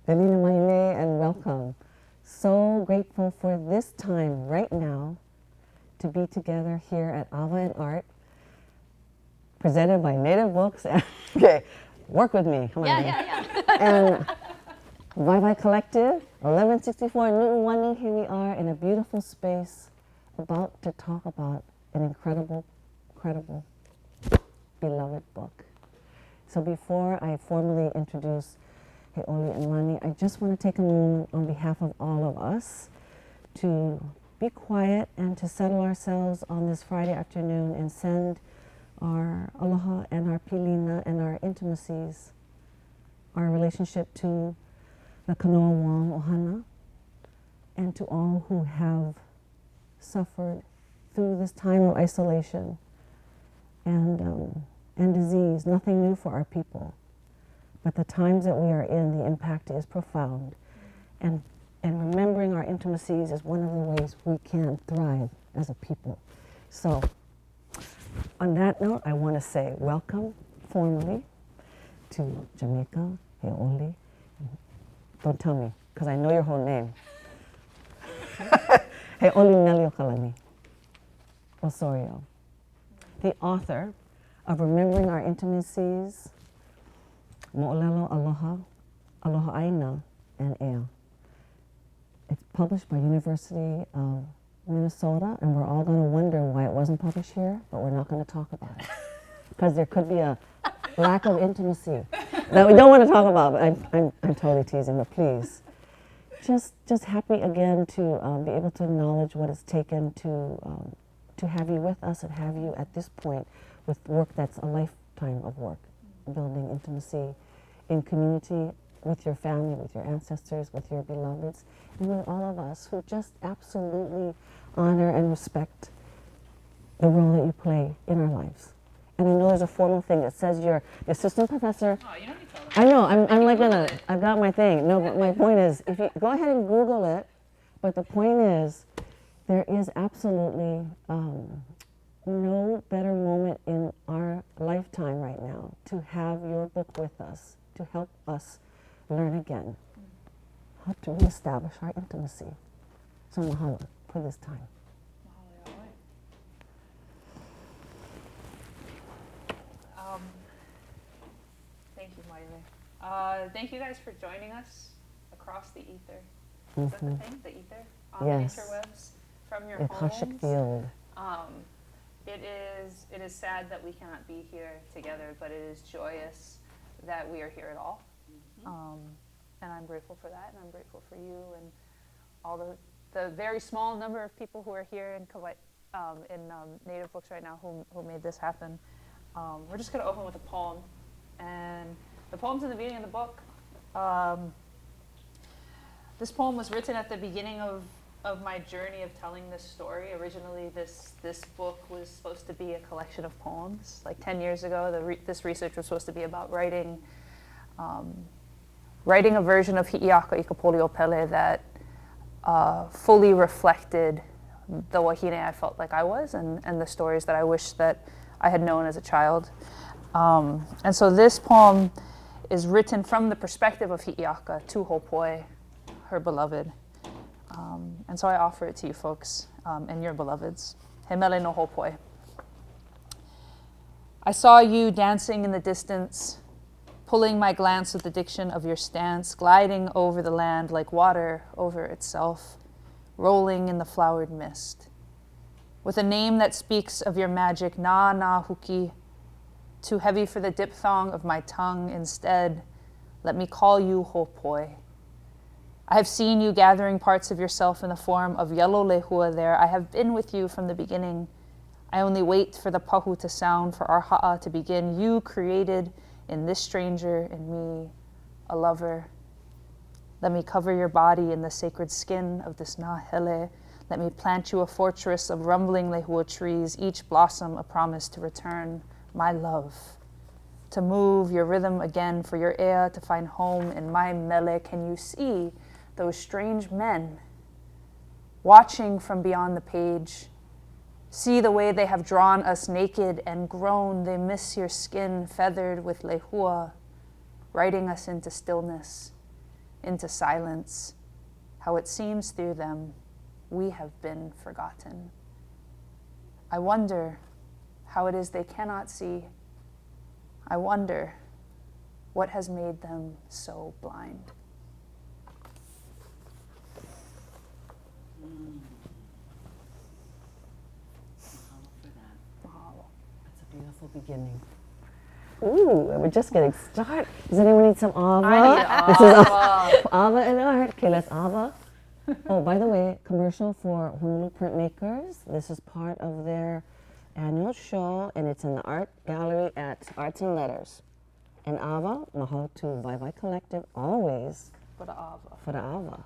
Pilina mahine and welcome. So grateful for this time right now to be together here at Ava and Art, presented by Native Books. Okay, work with me, come on. Yeah. And Bye Collective, 1164 Newton Wani. Here we are in a beautiful space about to talk about an incredible, beloved book. So before I formally introduce Heoli and Lani, I just want to take a moment on behalf of all of us to be quiet and to settle ourselves on this Friday afternoon and send our aloha and our pilina and our intimacies, our relationship to the kanoa wang ohana, and to all who have suffered through this time of isolation and disease. Nothing new for our people. But the times that we are in, the impact is profound. And remembering our intimacies is one of the ways we can thrive as a people. So, on that note, I want to say welcome formally to Jamaica, Heoli. Don't tell me, because I know your whole name. Heoli Neliokalani Osorio, the author of Remembering Our Intimacies, moʻolelo, Aloha Āina, and Ea. It's published by University of Minnesota, and we're all going to wonder why it wasn't published here, but we're not going to talk about it. Because there could be a lack of intimacy that we don't want to talk about, but I'm totally teasing, but please. Just happy again to be able to acknowledge what it's taken to have you with us and have you at this point with work that's a lifetime of work, building intimacy in community with your family, with your ancestors, with your beloveds, and with all of us who just absolutely honor and respect the role that you play in our lives. And I know there's a formal thing that says you're assistant professor. Oh, you don't need to tell them. I know, I'm like I've got my thing. No, but my point is, if you go ahead and Google it, but the point is, there is absolutely no better moment in our lifetime right now to have your book with us, to help us learn again how to reestablish our intimacy. So mahalo for this time. Thank you, Maile. Thank you guys for joining us across the ether. Is that the thing? The ether? On Yes. the interwebs from your Akashic homes. field. It is sad that we cannot be here together, but it is joyous that we are here at all. And I'm grateful for that, and I'm grateful for you and all the very small number of people who are here in Kauai, in Native Books right now who made this happen. We're just going to open with a poem, and the poem's in the beginning of the book. This poem was written at the beginning of my journey of telling this story. Originally, this book was supposed to be a collection of poems. Like 10 years ago, this research was supposed to be about writing a version of Hi'iaka Ikapoliopele that fully reflected the wahine I felt like I was and the stories that I wish that I had known as a child. And so this poem is written from the perspective of Hi'iaka to Hopoi, her beloved. And so I offer it to you folks and your beloveds. He mele no Hopoi. I saw you dancing in the distance, pulling my glance with the diction of your stance, gliding over the land like water over itself, rolling in the flowered mist. With a name that speaks of your magic, na na huki, too heavy for the diphthong of my tongue, instead, let me call you Hopoi. I have seen you gathering parts of yourself in the form of yellow lehua there. I have been with you from the beginning. I only wait for the pahu to sound, for our ha'a to begin. You created in this stranger, in me, a lover. Let me cover your body in the sacred skin of this nahele. Let me plant you a fortress of rumbling lehua trees, each blossom a promise to return my love. To move your rhythm again, for your air to find home in my mele. Can you see those strange men watching from beyond the page? See the way they have drawn us naked and grown. They miss your skin feathered with lehua, writing us into stillness, into silence, how it seems through them we have been forgotten. I wonder how it is they cannot see. I wonder what has made them so blind. Mahalo for that. Mahalo. That's a beautiful beginning. Ooh, and we're just getting started. Does anyone need some ava? I need This is ava. ava and art. Okay, let's ava. Oh, by the way, commercial for Honolulu Printmakers. This is part of their annual show, and it's in the art gallery at Arts and Letters. And ava, mahalo to Vai Collective, always For the ava. for the ava.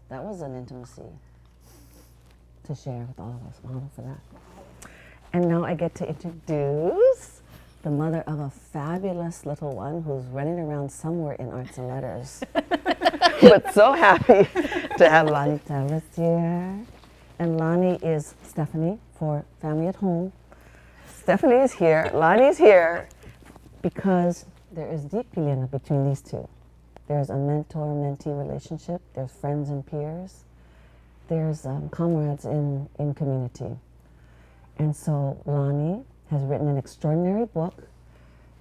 That was an intimacy to share with all of us. Mahalo for that. And now I get to introduce the mother of a fabulous little one who's running around somewhere in Arts and Letters. But so happy to have Lani Tavis here. And Lani is Stephanie for Family at Home. Stephanie is here, Lani is here, because there is deep pilina between these two. There's a mentor-mentee relationship, there's friends and peers, there's comrades in community. And so Lani has written an extraordinary book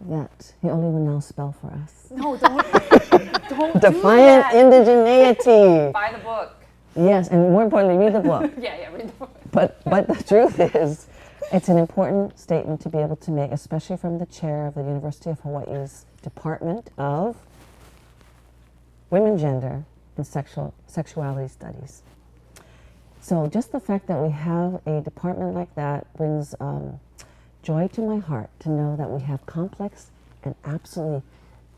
that he only will now spell for us. No, don't Defiant do that. Indigeneity. Buy the book. Yes, and more importantly, read the book. Yeah, read the book. But the truth is, it's an important statement to be able to make, especially from the chair of the University of Hawaii's Department of Women, Gender, and Sexuality Studies. So just the fact that we have a department like that brings joy to my heart to know that we have complex and absolutely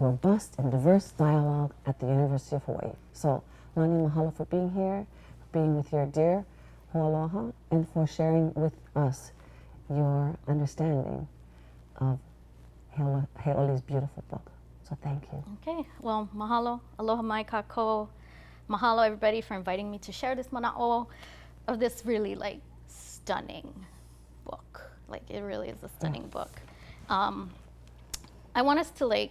robust and diverse dialogue at the University of Hawaii. So Lani, mahalo for being here, for being with your dear Ho'aloha, and for sharing with us your understanding of Heoli's beautiful book. So thank you. Okay, well, mahalo, aloha mai kākou. Mahalo everybody for inviting me to share this mana'o of this really stunning book. It really is a stunning book. I want us to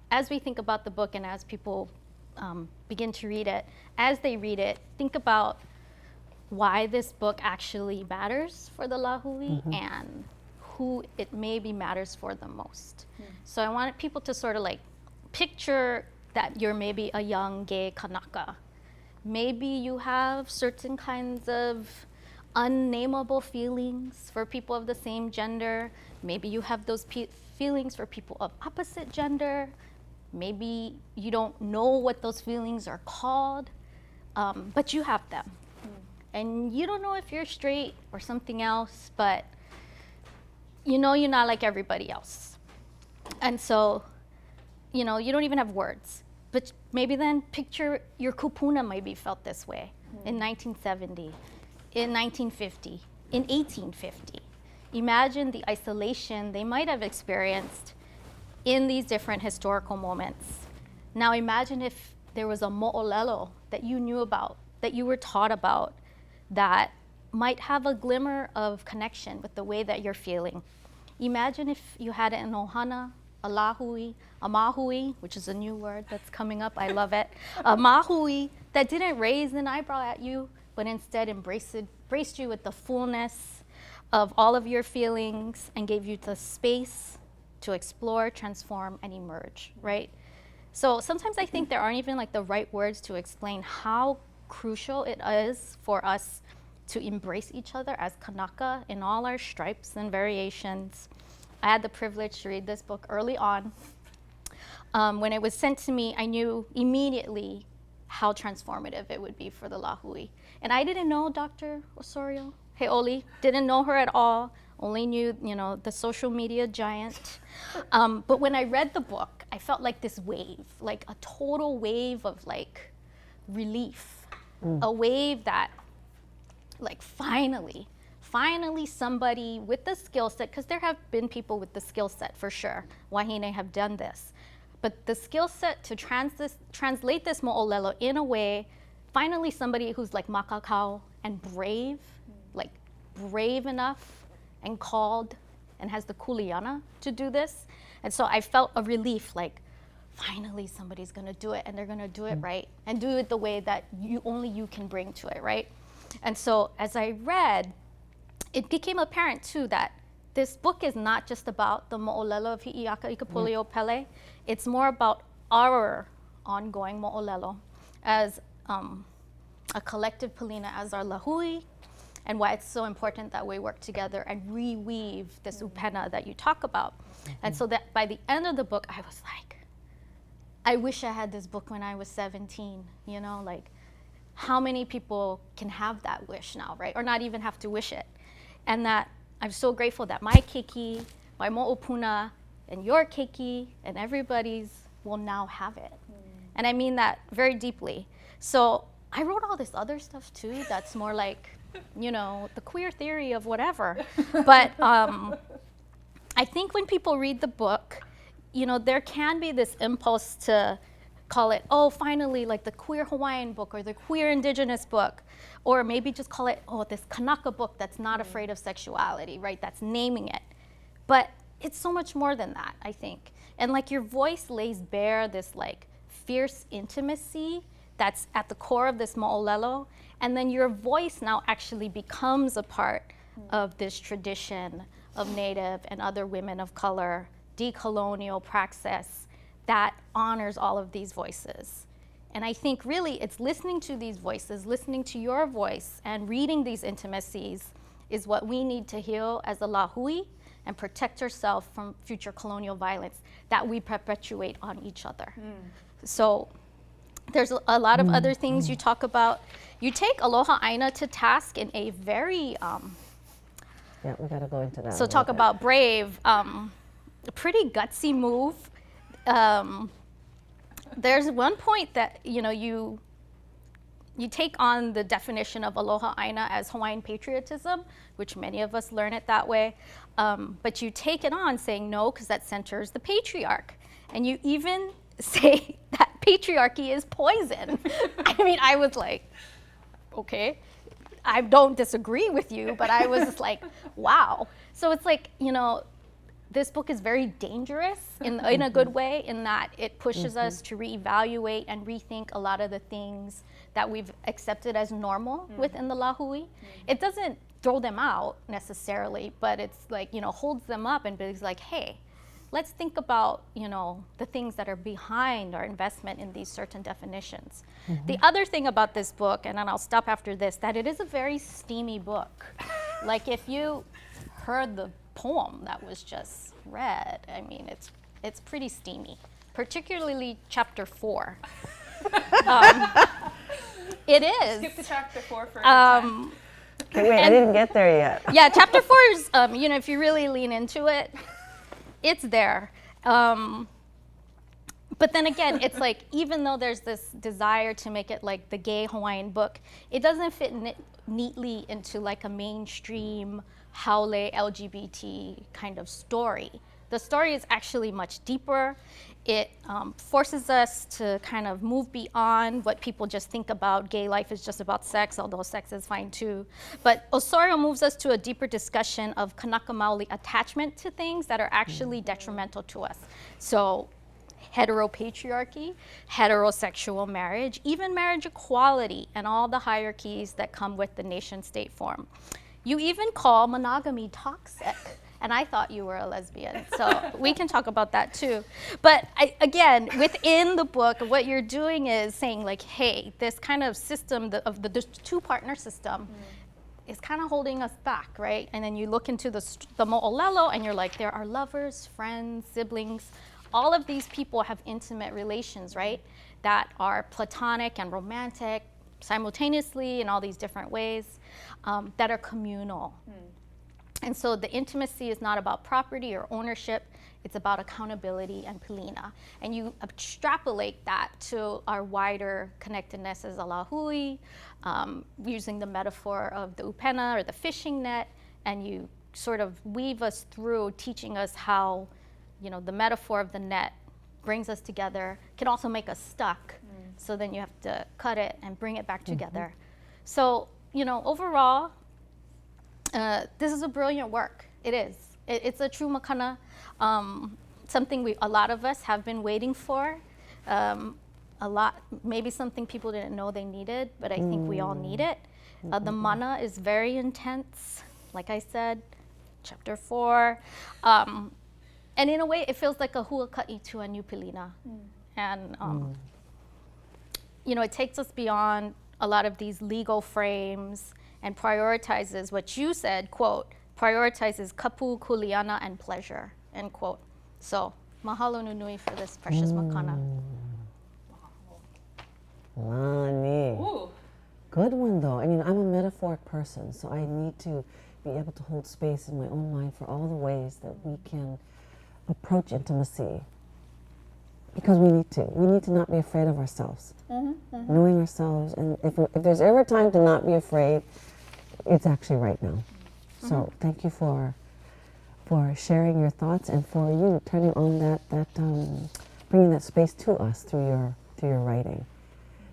as we think about the book and as people begin to read it, as they read it, think about why this book actually matters for the lahui and who it maybe matters for the most. So I wanted people to sort of picture that you're maybe a young gay Kanaka. Maybe you have certain kinds of unnameable feelings for people of the same gender. Maybe you have those feelings for people of opposite gender. Maybe you don't know what those feelings are called, but you have them. And you don't know if you're straight or something else, but you know you're not like everybody else. And so, you don't even have words. But maybe then picture your kupuna maybe felt this way in 1970, in 1950, in 1850. Imagine the isolation they might have experienced in these different historical moments. Now imagine if there was a moʻolelo that you knew about, that you were taught about, that might have a glimmer of connection with the way that you're feeling. Imagine if you had an ohana, a lahui, a mahui, which is a new word that's coming up, I love it, a mahui that didn't raise an eyebrow at you, but instead embraced you with the fullness of all of your feelings and gave you the space to explore, transform, and emerge, right? So sometimes I think there aren't even the right words to explain how crucial it is for us to embrace each other as Kanaka in all our stripes and variations. I had the privilege to read this book early on. When it was sent to me, I knew immediately how transformative it would be for the lahui. And I didn't know Dr. Osorio Heoli, didn't know her at all, only knew, the social media giant. But when I read the book, I felt like this wave, a total wave of relief, a wave that finally somebody with the skill set, because there have been people with the skill set for sure, wahine have done this, but the skill set to translate this mo'olelo in a way, finally somebody who's makakau and brave, brave enough and called and has the kuleana to do this. And so I felt a relief, like, finally somebody's gonna do it, and they're gonna do it right, and do it the way that only you can bring to it, right? And so as I read, it became apparent too that this book is not just about the moʻolelo of Hi'iaka Ikapulio Pele. It's more about our ongoing moʻolelo as a collective pilina, as our lahui, and why it's so important that we work together and reweave this ʻupena that you talk about. And so that by the end of the book, I was like, I wish I had this book when I was 17, you know, like how many people can have that wish now, right? Or not even have to wish it. And that I'm so grateful that my keiki, my mo'opuna, and your keiki, and everybody's will now have it. And I mean that very deeply. So I wrote all this other stuff too that's more like, you know, the queer theory of whatever. But I think when people read the book, you know, there can be this impulse to call it, oh, finally, like the queer Hawaiian book or the queer indigenous book, or maybe just call it, oh, this Kanaka book that's not afraid of sexuality, right? That's naming it. But it's so much more than that, I think. And like your voice lays bare this like fierce intimacy that's at the core of this mo'olelo, and then your voice now actually becomes a part of this tradition of Native and other women of color, decolonial praxis that honors all of these voices. And I think really it's listening to these voices, listening to your voice, and reading these intimacies is what we need to heal as a lahui and protect ourselves from future colonial violence that we perpetuate on each other. So there's a lot of other things you talk about. You take Aloha Āina to task in a very Yeah, we gotta go into that. so talk about brave, a pretty gutsy move. There's one point that you take on the definition of Aloha Āina as Hawaiian patriotism, which many of us learn it that way, but you take it on saying no because that centers the patriarch, and you even say that patriarchy is poison. I mean, I was like, okay, I don't disagree with you, but I was like, wow. So it's like, this book is very dangerous in a good way, in that it pushes us to reevaluate and rethink a lot of the things that we've accepted as normal within the lahui. It doesn't throw them out necessarily, but it's like, holds them up and is like, hey, let's think about, the things that are behind our investment in these certain definitions. The other thing about this book, and then I'll stop after this, that it is a very steamy book. Like if you heard the poem that was just read, I mean, it's pretty steamy, particularly chapter 4. It is. Skip to chapter 4 for Okay, wait, I didn't get there yet. Yeah, chapter 4 is, if you really lean into it, it's there. But then again, it's like, even though there's this desire to make it like the gay Hawaiian book, it doesn't fit neatly into like a mainstream haole LGBT kind of story. The story is actually much deeper. It forces us to kind of move beyond what people just think about. Gay life is just about sex, although sex is fine too. But Osorio moves us to a deeper discussion of Kanaka Maoli attachment to things that are actually detrimental to us. So heteropatriarchy, heterosexual marriage, even marriage equality, and all the hierarchies that come with the nation-state form. You even call monogamy toxic. And I thought you were a lesbian, so we can talk about that too. But again, within the book, what you're doing is saying like, hey, this kind of system of the two-partner system is kind of holding us back, right? And then you look into the mo'olelo and you're like, there are lovers, friends, siblings. All of these people have intimate relations, right? That are platonic and romantic simultaneously in all these different ways, that are communal. And so the intimacy is not about property or ownership, it's about accountability and pilina. And you extrapolate that to our wider connectedness as a lahui, using the metaphor of the ʻupena or the fishing net, and you sort of weave us through teaching us how, the metaphor of the net brings us together, can also make us stuck. So then you have to cut it and bring it back together. So, overall, this is a brilliant work. It is. It's a true makana, something a lot of us have been waiting for. Maybe something people didn't know they needed, but I think we all need it. The mana is very intense, like I said, chapter 4. And in a way, it feels like a huaka'i to a new pilina. And, you know, it takes us beyond a lot of these legal frames and prioritizes what you said, quote, prioritizes kapu, kuleana, and pleasure, end quote. So, mahalo nui for this precious makana. Lani. Ooh. Good one though. I mean, I'm a metaphoric person, so I need to be able to hold space in my own mind for all the ways that we can approach intimacy. Because we need to. We need to not be afraid of ourselves. Knowing ourselves, and if there's ever a time to not be afraid, it's actually right now. So thank you for sharing your thoughts and for you turning on bringing that space to us through your writing.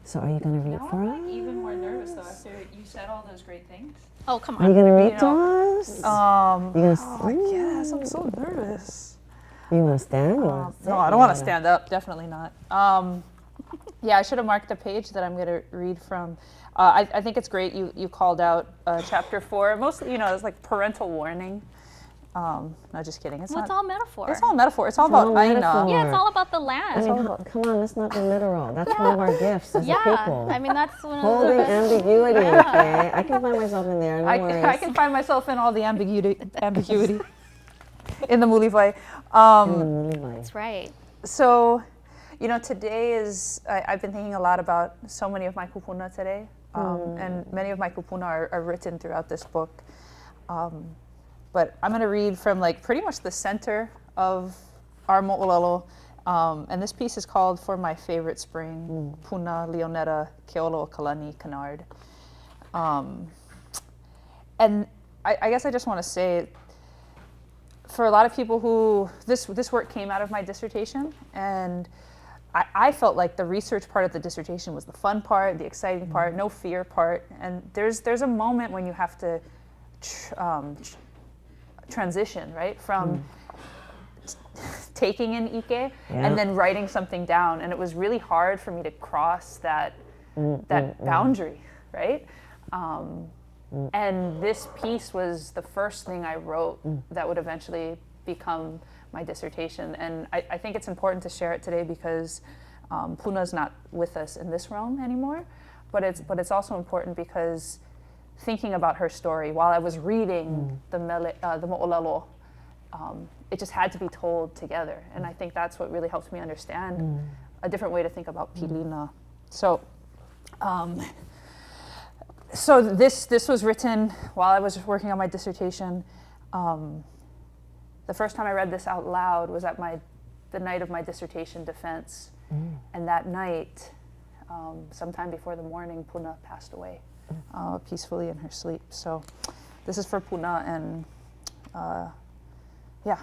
So are you going to read for us? I'm even more nervous though after you said all those great things. Oh, come Are you on. going to read You to know, us? Yes, I'm so nervous. You want to stand? You wanna sit? No, I don't want to stand up. Definitely not. Yeah, I should have marked the page that I'm going to read from. I think it's great you called out chapter 4. Mostly, you know, it's like parental warning. No, just kidding. It's All metaphor. It's all metaphor. It's all about metaphor. Āina. Yeah, it's all about the I land. mean, come on, let's not be literal. That's one of our gifts as a people. I mean, that's one of Holding the ambiguity, okay? I can find myself in there, no worries. I can find myself in all the ambiguity in the mulivai. That's right. So, you know, today is, I've been thinking a lot about so many of my kupuna today. And many of my kupuna are written throughout this book. But I'm going to read from like pretty much the center of our moʻolelo. And this piece is called For My Favorite Spring, Puna Leonetta Keolo Kalani Canard. And I guess I just want to say, for a lot of people who, this work came out of my dissertation, and I felt like the research part of the dissertation was the fun part, the exciting part, no fear part. And there's a moment when you have to transition, right? From taking in ike and then writing something down. And it was really hard for me to cross that boundary, right? And this piece was the first thing I wrote that would eventually become my dissertation. And I think it's important to share it today because Puna's not with us in this realm anymore, but it's also important because thinking about her story while I was reading the moʻolelo, it just had to be told together. And I think that's what really helps me understand a different way to think about pilina. So this was written while I was working on my dissertation. The first time I read this out loud was at the night of my dissertation defense. And that night, sometime before the morning, Puna passed away peacefully in her sleep. So this is for Puna, and yeah.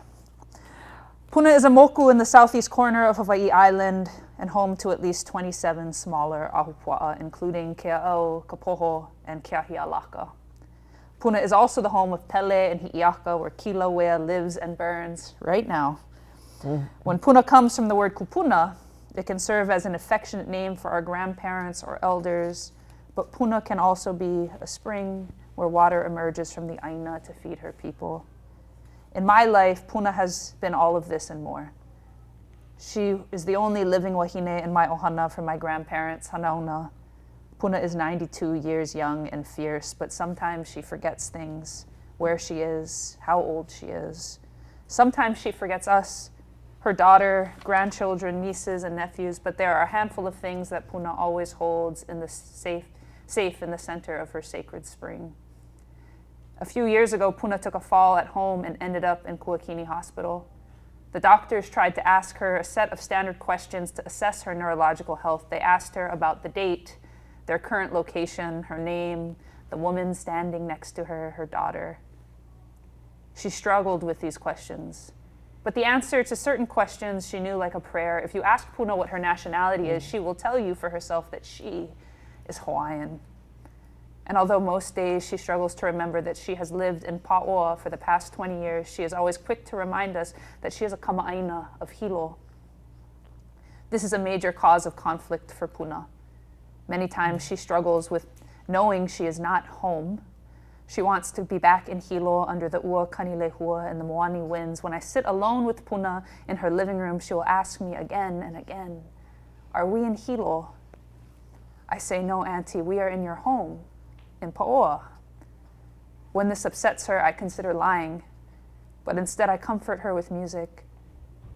Puna is a moku in the southeast corner of Hawaii Island and home to at least 27 smaller ahupua'a, including Kea'au, Kapoho, and Keahialaka. Puna is also the home of Pele and Hi'iaka, where Kilauea lives and burns right now. When Puna comes from the word kupuna, it can serve as an affectionate name for our grandparents or elders, but Puna can also be a spring where water emerges from the Āina to feed her people. In my life, Puna has been all of this and more. She is the only living wahine in my ohana from my grandparents, Hanauna. Puna is 92 years young and fierce, but sometimes she forgets things, where she is, how old she is. Sometimes she forgets us, her daughter, grandchildren, nieces, and nephews, but there are a handful of things that Puna always holds in the safe in the center of her sacred spring. A few years ago, Puna took a fall at home and ended up in Kuakini Hospital. The doctors tried to ask her a set of standard questions to assess her neurological health. They asked her about the date, their current location, her name, the woman standing next to her, her daughter. She struggled with these questions. But the answer to certain questions she knew like a prayer. If you ask Puna what her nationality is, she will tell you for herself that she is Hawaiian. And although most days she struggles to remember that she has lived in Pa'oa for the past 20 years, she is always quick to remind us that she is a kama'aina of Hilo. This is a major cause of conflict for Puna. Many times she struggles with knowing she is not home. She wants to be back in Hilo under the ua kani lehua and the moani winds. When I sit alone with Puna in her living room, she will ask me again and again, "Are we in Hilo?" I say, "No, Auntie, we are in your home, in Pa'oa." When this upsets her, I consider lying, but instead I comfort her with music.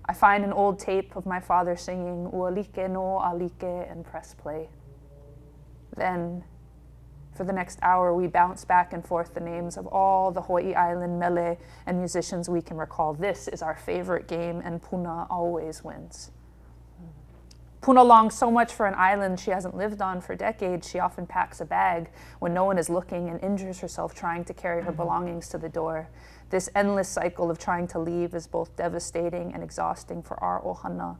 I find an old tape of my father singing "Ua like no alike" and press play. Then, for the next hour, we bounce back and forth the names of all the Hawaii Island mele and musicians we can recall. This is our favorite game, and Puna always wins. Puna longs so much for an island she hasn't lived on for decades. She often packs a bag when no one is looking and injures herself trying to carry her belongings to the door. This endless cycle of trying to leave is both devastating and exhausting for our ohana,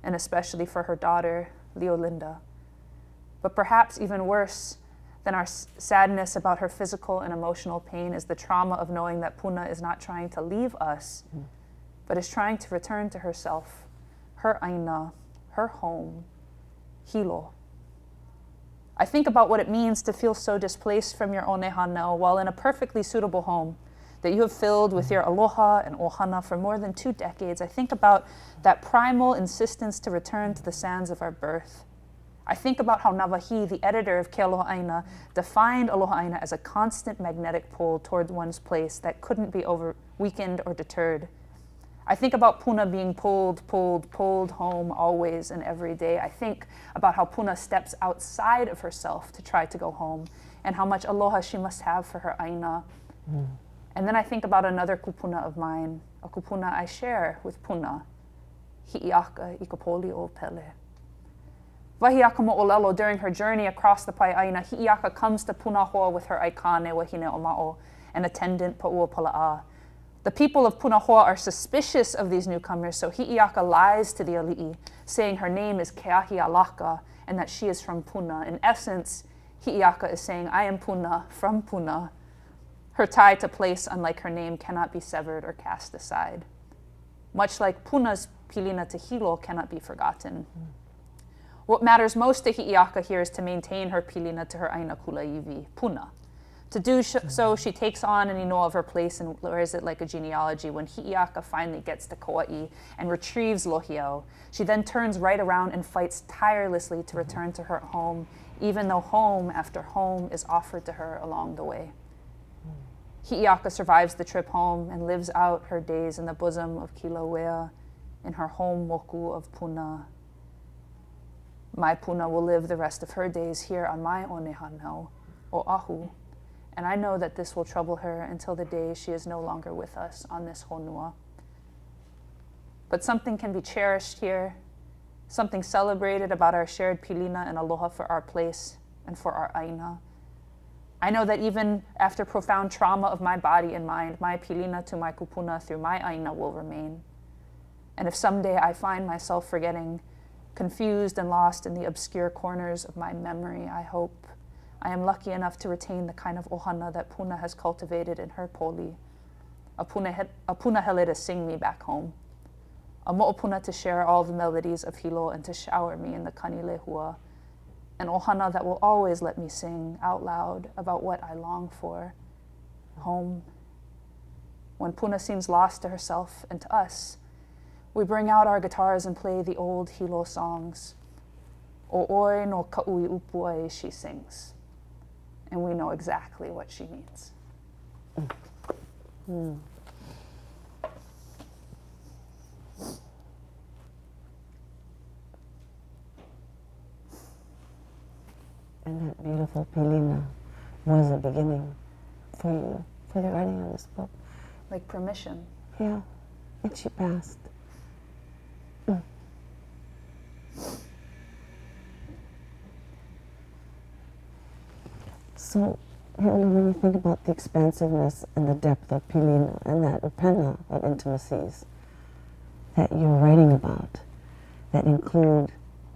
and especially for her daughter, Leolinda. But perhaps even worse than our sadness about her physical and emotional pain is the trauma of knowing that Puna is not trying to leave us, but is trying to return to herself, her aina, her home, Hilo. I think about what it means to feel so displaced from your onehana while in a perfectly suitable home that you have filled with your aloha and ohana for more than 2 decades. I think about that primal insistence to return to the sands of our birth. I think about how Navahi, the editor of Ke Aloha Āina, defined Aloha Āina as a constant magnetic pull toward one's place that couldn't be weakened or deterred. I think about Puna being pulled home always and every day. I think about how Puna steps outside of herself to try to go home and how much aloha she must have for her Aina. And then I think about another kupuna of mine, a kupuna I share with Puna, Hi'iaka i ka poli o Pele. Wahiaka moʻolelo, during her journey across the Pai'aina, Hi'iaka comes to Punahua with her aikane wahine o ma'o, an attendant pa'ua pala'a. The people of Punahua are suspicious of these newcomers, so Hi'iaka lies to the ali'i, saying her name is Keahi Alaka and that she is from Puna. In essence, Hi'iaka is saying, "I am Puna, from Puna." Her tie to place, unlike her name, cannot be severed or cast aside. Much like Puna's pilina to Hilo cannot be forgotten. What matters most to Hi'iaka here is to maintain her pilina to her Aina Kulaiwi, Puna. To do so, she takes on an inoa of her place and wears it like a genealogy. When Hi'iaka finally gets to Kauai and retrieves Lohiau, she then turns right around and fights tirelessly to return to her home, even though home after home is offered to her along the way. Hi'iaka survives the trip home and lives out her days in the bosom of Kilauea, in her home moku of Puna. My Puna will live the rest of her days here on my onehana, Oahu, and I know that this will trouble her until the day she is no longer with us on this honua. But something can be cherished here, something celebrated about our shared pilina and aloha for our place and for our aina. I know that even after profound trauma of my body and mind, my pilina to my kupuna through my aina will remain. And if someday I find myself forgetting, confused and lost in the obscure corners of my memory, I hope I am lucky enough to retain the kind of ohana that Puna has cultivated in her poli. A puna hele to sing me back home. A mo'opuna to share all the melodies of Hilo and to shower me in the kani lehua. An ohana that will always let me sing out loud about what I long for, home. When Puna seems lost to herself and to us, we bring out our guitars and play the old Hilo songs. O oi no ka'ui upuai, she sings. And we know exactly what she means. And that beautiful pilina was a beginning for you, for the writing of this book. Like permission. Yeah, and she passed. So, when you think about the expansiveness and the depth of pilina and that ʻupena of intimacies that you're writing about, that include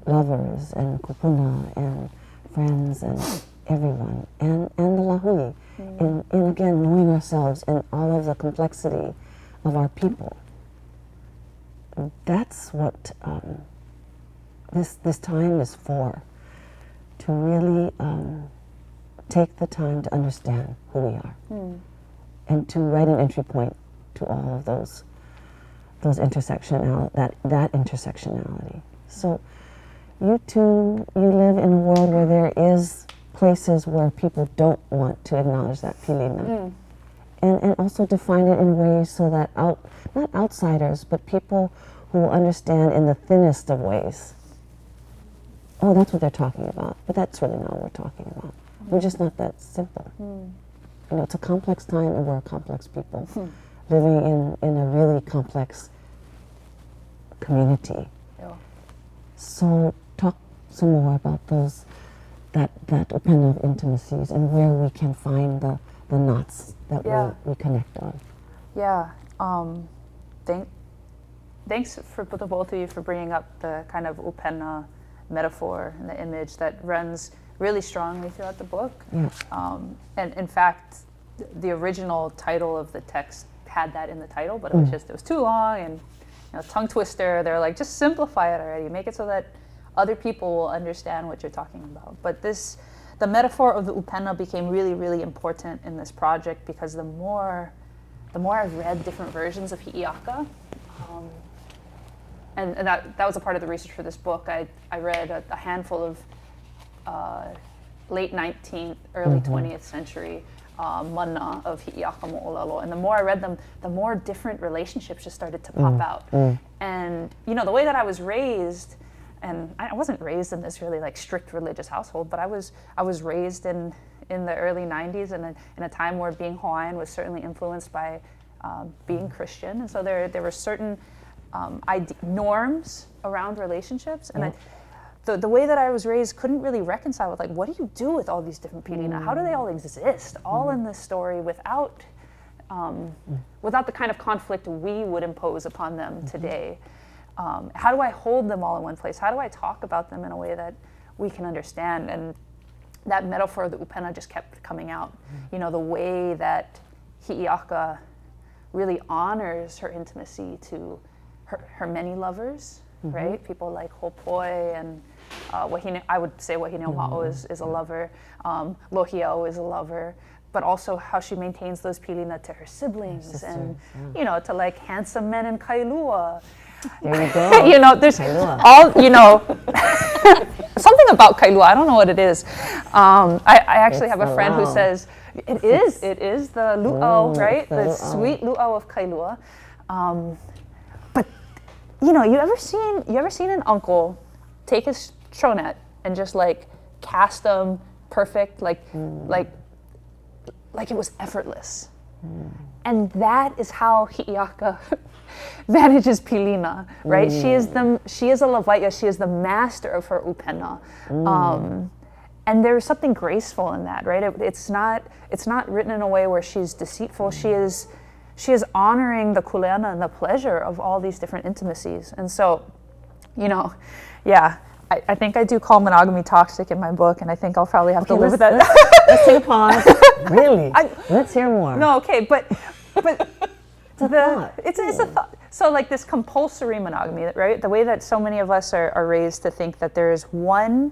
lovers and kupuna and friends and everyone, and the lahui, in again knowing ourselves and all of the complexity of our people. That's what this time is for, to really take the time to understand who we are, and to write an entry point to all of those that intersectionality. So you too, you live in a world where there is places where people don't want to acknowledge that pilina, and also define it in ways so that not outsiders, but people who will understand in the thinnest of ways. Oh, that's what they're talking about, but that's really not what we're talking about. We're just not that simple. You know, it's a complex time, and we're a complex people living in a really complex community. Yeah. So talk some more about that ʻupena of intimacies, and where we can find the knots that we connect on. Yeah. Thanks for the both of you for bringing up the kind of ʻupena metaphor and the image that runs really strongly throughout the book. Yeah. And in fact, the original title of the text had that in the title, but it was too long and tongue twister. They're like, just simplify it already. Make it so that other people will understand what you're talking about. But the metaphor of the ʻupena became really, really important in this project, because the more I've read different versions of hi'iaka, and that was a part of the research for this book. I read a handful of late 19th, early 20th century mana of hi'iaka moʻolelo, and the more I read them, the more different relationships just started to pop out. And the way that I was raised, and I wasn't raised in this really like strict religious household, but I was raised in the early 90s in a time where being Hawaiian was certainly influenced by being Christian, and so there were certain norms around relationships, and the way that I was raised couldn't really reconcile with, like, what do you do with all these different pilina? How do they all exist all in this story without the kind of conflict we would impose upon them today? How do I hold them all in one place? How do I talk about them in a way that we can understand? And that metaphor of the ʻupena just kept coming out. The way that hi'iaka really honors her intimacy to her many lovers, right? People like Hopoi and Wahine. I would say Wahine Ma'o is a lover. Lohiau is a lover. But also how she maintains those pilina to her siblings, and to like handsome men in Kailua. There you go. There's Kailua. all something about Kailua. I don't know what it is. I actually have a friend who says it is the luau, right? The sweet luau of Kailua. But you ever seen an uncle take his chonet and just like cast them perfect, like it was effortless? And that is how hi'iaka manages pilina, right? She is a lavaia. She is the master of her ʻupena. And there's something graceful in that, right? It's not written in a way where she's deceitful. She is honoring the kuleana and the pleasure of all these different intimacies. And so, I think I do call monogamy toxic in my book, and I think I'll probably have to live with that. Let's take a pause. Really? Let's hear more. No, okay, but it's a thought. So like this compulsory monogamy, right? The way that so many of us are raised to think that there is one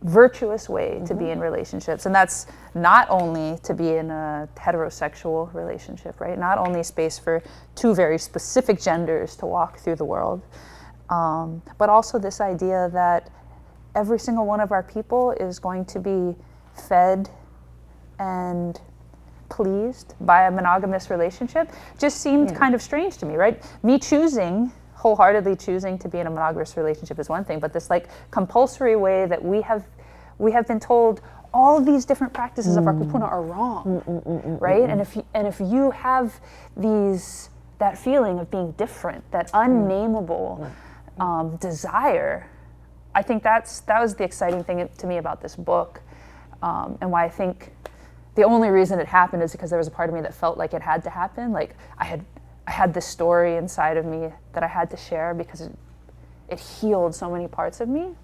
virtuous way to be in relationships, and that's not only to be in a heterosexual relationship, right? Not only space for two very specific genders to walk through the world, but also this idea that every single one of our people is going to be fed and pleased by a monogamous relationship just seemed kind of strange to me, right? Me wholeheartedly choosing to be in a monogamous relationship is one thing, but this like compulsory way that we have been told all these different practices of our kupuna are wrong, right? And if you have that feeling of being different, that unnameable desire, I think that was the exciting thing to me about this book, and why I think the only reason it happened is because there was a part of me that felt like it had to happen. Like I had this story inside of me that I had to share because it healed so many parts of me.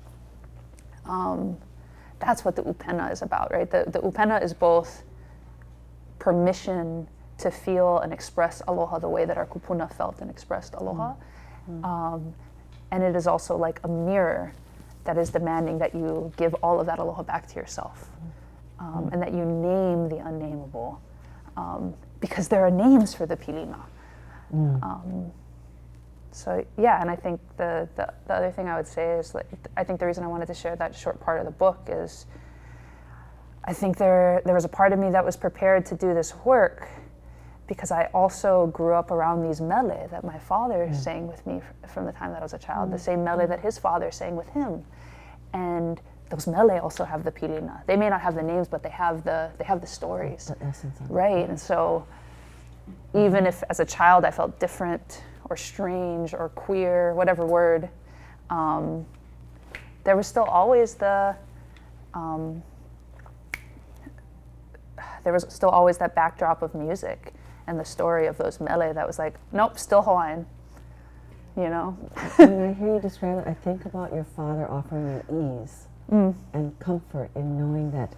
that's what the ʻupena is about, right? The ʻupena is both permission to feel and express aloha the way that our kupuna felt and expressed aloha. And it is also like a mirror that is demanding that you give all of that aloha back to yourself. And that you name the unnameable. Because there are names for the pilina. So yeah, and I think the other thing I would say is, like, I think the reason I wanted to share that short part of the book is I think there was a part of me that was prepared to do this work because I also grew up around these mele that my father sang with me from the time that I was a child, the same mele that his father sang with him. And those mele also have the pilina. They may not have the names, but they have the stories. The essence of it. Right, and so even if as a child I felt different or strange or queer, whatever word, there was still always that backdrop of music and the story of those mele that was like, nope, still Hawaiian, you know? When I hear you describe it, I think about your father offering you ease and comfort in knowing that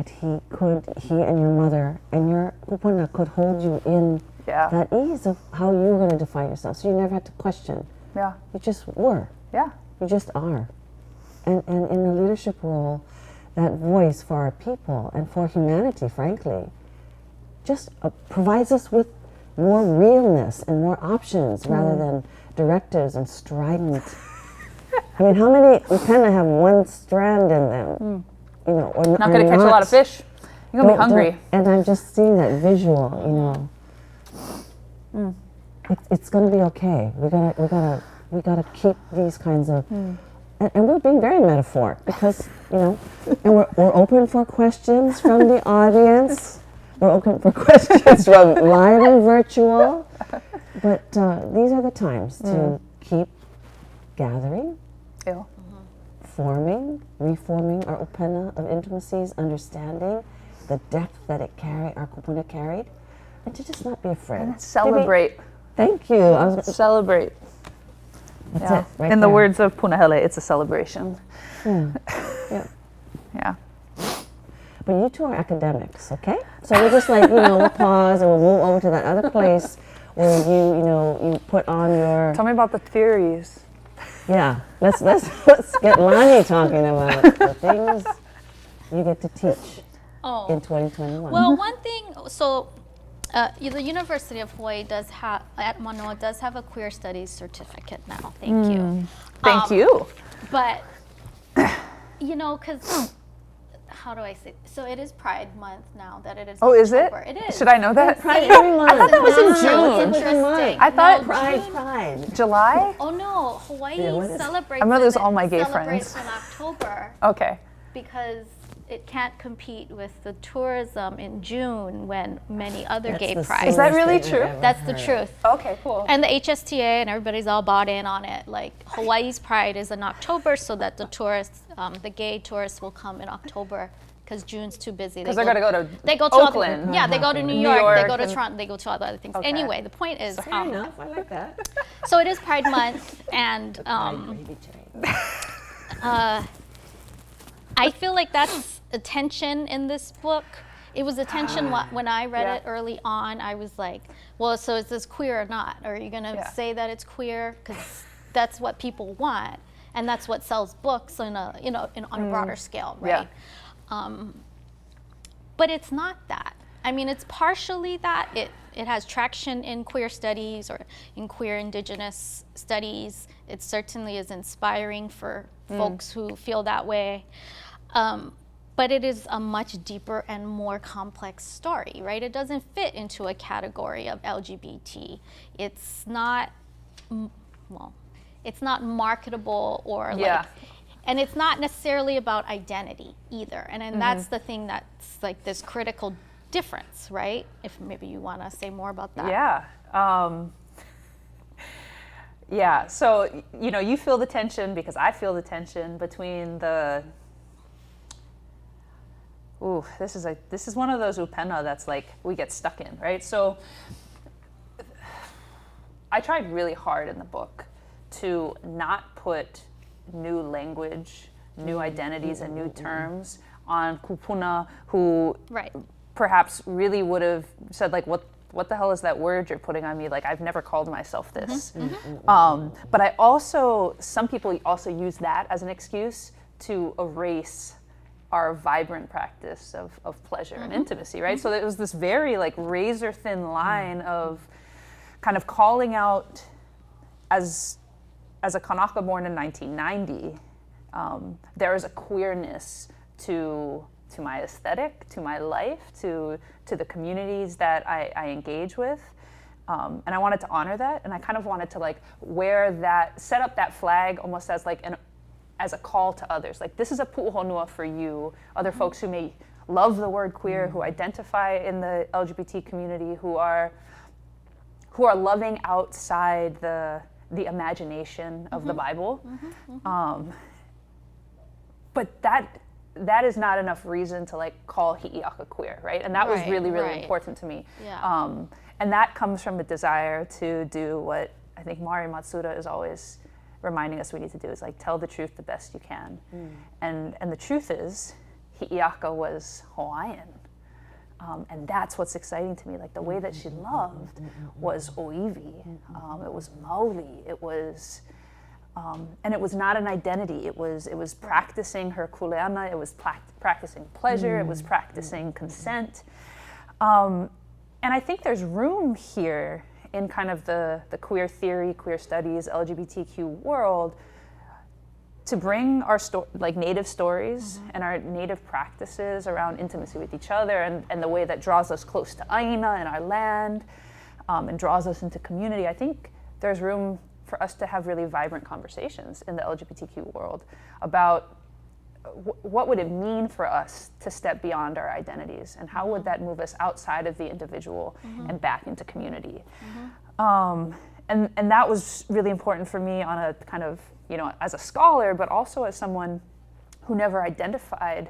he and your mother and your kupuna could hold you in that ease of how you were going to define yourself. So you never had to question. Yeah. You just were. Yeah. You just are. And in a leadership role, that voice for our people and for humanity, frankly, just provides us with more realness and more options rather than directives and strident. I mean, how many ʻupena have one strand in them? You know, or Not going to catch a lot of fish. You're going to be hungry. And I'm just seeing that visual, you know. It's going to be okay. We gotta keep these kinds of, and we're being very metaphoric because, you know, and we're open for questions from the audience. We're open for questions from live and virtual. But these are the times to keep gathering, forming, reforming our ʻupena of intimacies, understanding the depth that our kupuna carried, and to just not be afraid. And celebrate. Thank you. Celebrate. That's it, right In the there. words of Punahele, it's a celebration. Yeah. Yeah. But you two are academics, okay? So we're just like, we'll pause and we'll move over to that other place where you put on your... Tell me about the theories. Yeah, let's get Lonnie talking about the things you get to teach in 2021. Well, one thing, so the University of Hawaii at Manoa does have a queer studies certificate now. Thank you. Thank you. But, because, how do I say? So it is Pride Month now that it is October. Is it? It is. Should I know that? Pride every month. I thought that was in It's June. Interesting. I thought Pride. July? Oh no, Hawaii celebrates. I'm gonna lose it all my gay celebrates friends. in October Okay. because it can't compete with the tourism in June when many other That's gay the prides. Is that silliest really thing true? I've ever That's the heard. truth. Okay, cool. And the HSTA and everybody's all bought in on it. Like Hawaii's Pride is in October, so that the tourists, the gay tourists, will come in October because June's too busy. Because they're going to go to They go to Oakland. yeah, they go to New New York, they York go to and- Toronto, they go to other things. Okay. Anyway, the point is, Fair enough. I like that. so it is Pride Month, and Baby chain. I feel like that's a tension in this book. It was a tension when I read it early on. I was like, well, so is this queer or not? Are you going to say that it's queer? Because that's what people want, and that's what sells books on a broader scale, right? But it's not that. I mean, it's partially that. It has traction in queer studies or in queer indigenous studies. It certainly is inspiring for folks who feel that way. But it is a much deeper and more complex story, right? It doesn't fit into a category of LGBT. It's not, it's not marketable or and it's not necessarily about identity either. And that's the thing that's like this critical difference, right? If maybe you want to say more about that. Yeah. So, you feel the tension because I feel the tension between this is one of those ʻupena that's like we get stuck in, right? So I tried really hard in the book to not put new language new identities and new terms on kupuna who Right. perhaps really would have said like, what the hell is that word you're putting on me? Like, I've never called myself this. But some people also use that as an excuse to erase our vibrant practice of pleasure and intimacy, right? So it was this very like razor thin line of kind of calling out as a Kanaka born in 1990, there is a queerness to my aesthetic, to my life, to the communities that I engage with. And I wanted to honor that. And I kind of wanted to like set up that flag almost as like as a call to others. Like, this is a pu'uhonua for you, other folks who may love the word queer, who identify in the LGBT community, who are loving outside the imagination of the Bible. But that is not enough reason to like call Hi'iaka queer, right? And that was really, really important to me. Yeah. And that comes from a desire to do what I think Mari Matsuda is always reminding us we need to do, is like tell the truth the best you can. And the truth is, Hi'iaka was Hawaiian. And that's what's exciting to me. Like, the way that she loved was oiwi, it was maoli, it was, and it was not an identity. It was practicing her kuleana, it was practicing pleasure, it was practicing consent. And I think there's room here in kind of the queer theory, queer studies, LGBTQ world to bring our native stories and our native practices around intimacy with each other and the way that draws us close to Aina and our land and draws us into community. I think there's room for us to have really vibrant conversations in the LGBTQ world about what would it mean for us to step beyond our identities, and how would that move us outside of the individual and back into community. And that was really important for me on a kind of, as a scholar, but also as someone who never identified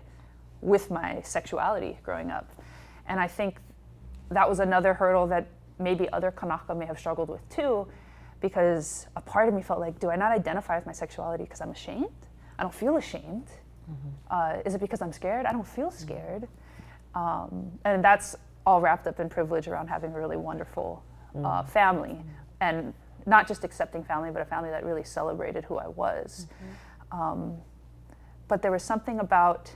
with my sexuality growing up. And I think that was another hurdle that maybe other Kanaka may have struggled with too, because a part of me felt like, do I not identify with my sexuality because I'm ashamed? I don't feel ashamed. Is it because I'm scared? I don't feel scared. And that's all wrapped up in privilege around having a really wonderful family, and not just accepting family, but a family that really celebrated who I was. But there was something about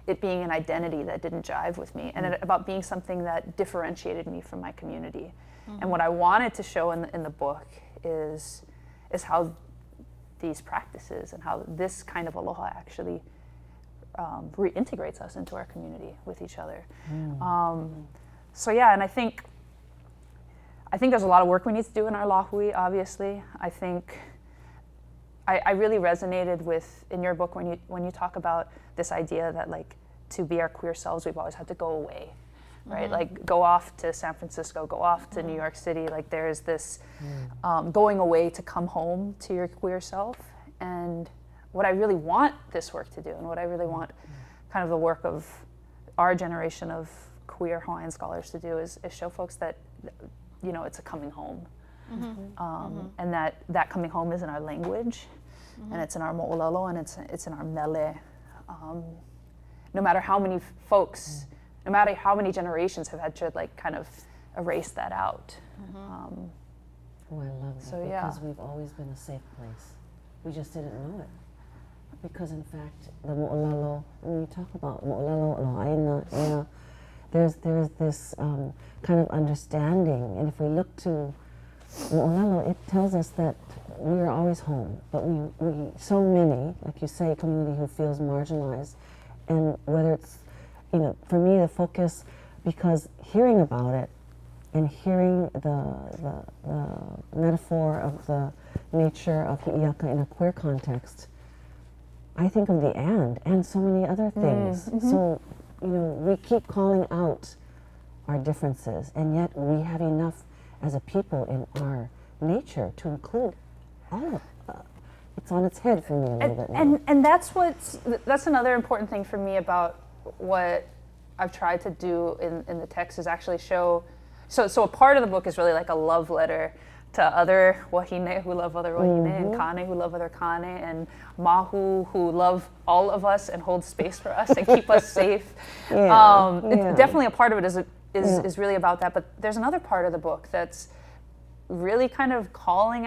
it being an identity that didn't jive with me, and about being something that differentiated me from my community. And what I wanted to show in the book is how these practices and how this kind of aloha actually reintegrates us into our community with each other. So yeah, and I think there's a lot of work we need to do in our lahui, obviously. I think I really resonated with, in your book, when you talk about this idea that like, to be our queer selves, we've always had to go away, right? Like, go off to San Francisco, go off to New York City. Like, there's this going away to come home to your queer self. And what I really want this work to do, and what I really want kind of the work of our generation of queer Hawaiian scholars to do, is show folks that, it's a coming home. And that coming home is in our language, and it's in our moʻolelo, and it's in our mele. No matter how many folks, no matter how many generations have had to like kind of erase that out. Oh, I love that, So, yeah. because we've always been a safe place. We just didn't know it. Because in fact, the moʻolelo, when you talk about moʻolelo, Aloha Āina, there's this kind of understanding, and if we look to moʻolelo, it tells us that we are always home, but we so many, like you say, community who feels marginalized, and whether it's, for me the focus, because hearing about it and hearing the metaphor of the nature of Hi'iaka in a queer context, I think of the and so many other things. So, we keep calling out our differences, and yet we have enough as a people in our nature to include all of it's on its head for me a little bit now. And that's another important thing for me about what I've tried to do in the text, is actually show, so a part of the book is really like a love letter to other wahine who love other wahine, and kane who love other kane, and mahu who love all of us and hold space for us and keep us safe. It's definitely a part of it is really about that. But there's another part of the book that's really kind of calling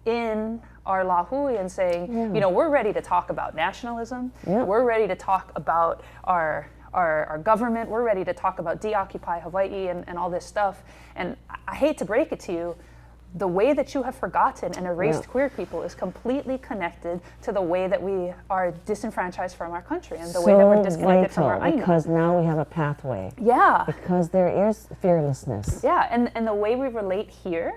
in our lahui and saying, you know, we're ready to talk about nationalism. We're ready to talk about our government. We're ready to talk about deoccupy Hawaii and all this stuff. And I hate to break it to you, the way that you have forgotten and erased queer people is completely connected to the way that we are disenfranchised from our country and the way that we're disconnected from our Aina. Because now we have a pathway. Yeah. Because there is fearlessness. Yeah, and the way we relate here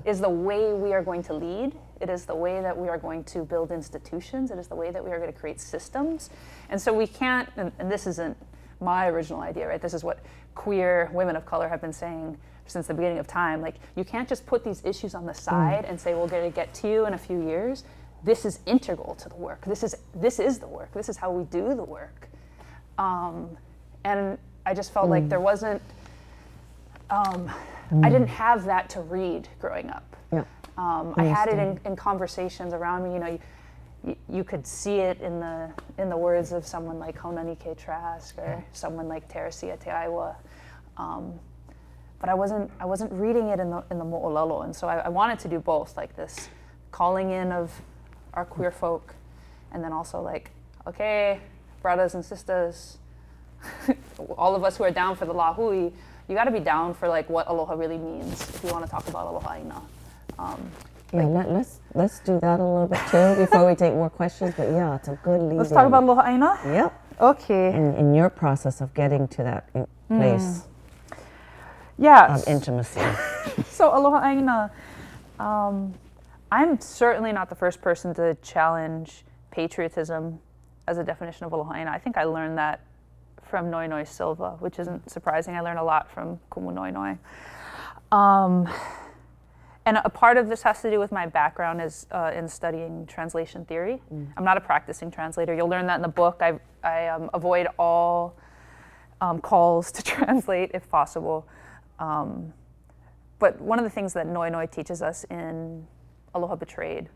is the way we are going to lead. It is the way that we are going to build institutions. It is the way that we are going to create systems. And so we can't, and this isn't my original idea, right? This is what queer women of color have been saying since the beginning of time. Like, you can't just put these issues on the side and say, we're going to get to you in a few years. This is integral to the work. This is the work. This is how we do the work. And I just felt like there wasn't, I didn't have that to read growing up. I had it in conversations around me. You know, you could see it in the words of someone like Haunani-Ke Trask or someone like Teresia Te Aiwa. But I wasn't reading it in the moʻolelo, and so I wanted to do both, like this calling in of our queer folk, and then also like, okay, brothers and sisters, all of us who are down for the lahui, you got to be down for like what aloha really means if you want to talk about Aloha Āina. Let's do that a little bit too before we take more questions. But yeah, it's a good lead. Let's talk about Aloha Āina. Yep. Okay. In your process of getting to that place. Yeah. Of intimacy. So Aloha Āina, I'm certainly not the first person to challenge patriotism as a definition of Aloha Āina. I think I learned that from Noinoi Silva, which isn't surprising. I learned a lot from Kumu Noinoi. And a part of this has to do with my background is in studying translation theory. I'm not a practicing translator. You'll learn that in the book. I avoid all calls to translate if possible. But one of the things that Noinoi teaches us in Aloha Betrayed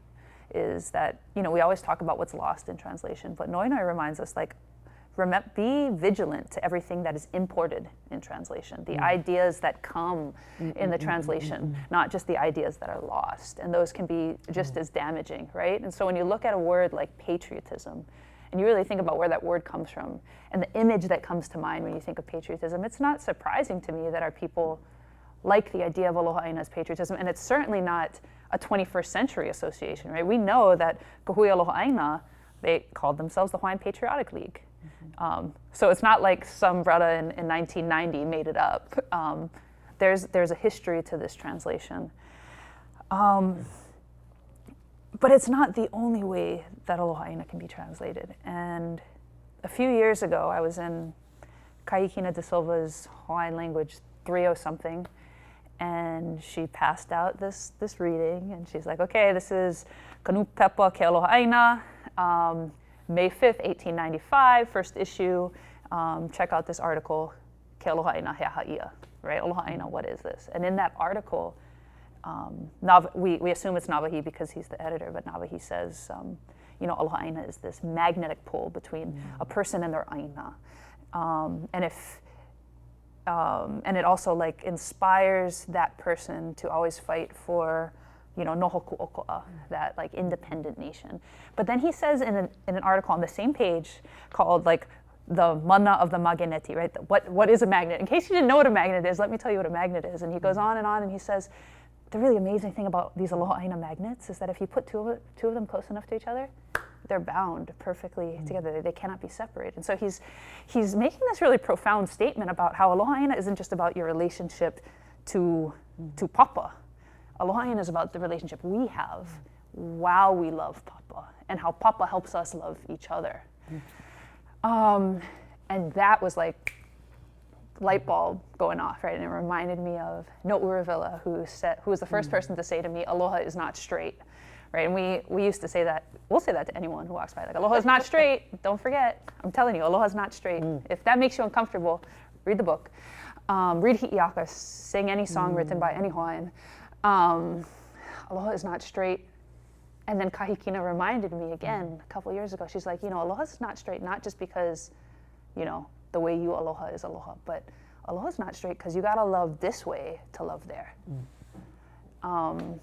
is that, you know, we always talk about what's lost in translation, but Noinoi reminds us, like, be vigilant to everything that is imported in translation, the ideas that come in the translation, not just the ideas that are lost. And those can be just as damaging, right? And so when you look at a word like patriotism, and you really think about where that word comes from, and the image that comes to mind when you think of patriotism, it's not surprising to me that our people like the idea of Aloha Āina as patriotism, and it's certainly not a 21st century association, right? We know that Kahui Aloha Āina, they called themselves the Hawaiian Patriotic League. So it's not like some brother in 1990 made it up. There's a history to this translation. But it's not the only way that Aloha Āina can be translated. And a few years ago, I was in Kaikina de Silva's Hawaiian language 3-0-something, and she passed out this reading, and she's like, okay, this is Kanu Pepa Ke Aloha Āina, May 5th, 1895, first issue. Check out this article, Ke Aloha Āina He Haʻia, right? Aloha Āina, what is this? And in that article, we assume it's Navahi because he's the editor, but Navahi says, you know, Aloha Āina is this magnetic pull between a person and their Aina. And it also like inspires that person to always fight for, you know, noho kuʻokoʻa, that like independent nation. But then he says in an article on the same page called like the mana of the magneti, right? What is a magnet? In case you didn't know what a magnet is, let me tell you what a magnet is. And he goes on and he says, the really amazing thing about these Aloha Āina magnets is that if you put two of them close enough to each other, they're bound perfectly together. They cannot be separated. And so he's making this really profound statement about how Aloha Āina isn't just about your relationship to Papa. Aloha Āina is about the relationship we have while we love Papa, and how Papa helps us love each other. And that was like light bulb going off, right? And it reminded me of No Uravilla, who was the first person to say to me, Aloha is not straight, right? And we used to say that, we'll say that to anyone who walks by, like, Aloha is not straight, don't forget. I'm telling you, Aloha is not straight. If that makes you uncomfortable, read the book. Read Hi'iaka, sing any song written by any Hawaiian. Aloha is not straight. And then Kahikina reminded me again a couple years ago. She's like, aloha is not straight, not just because, the way you aloha is aloha, but aloha is not straight because you gotta love this way to love there. Understood.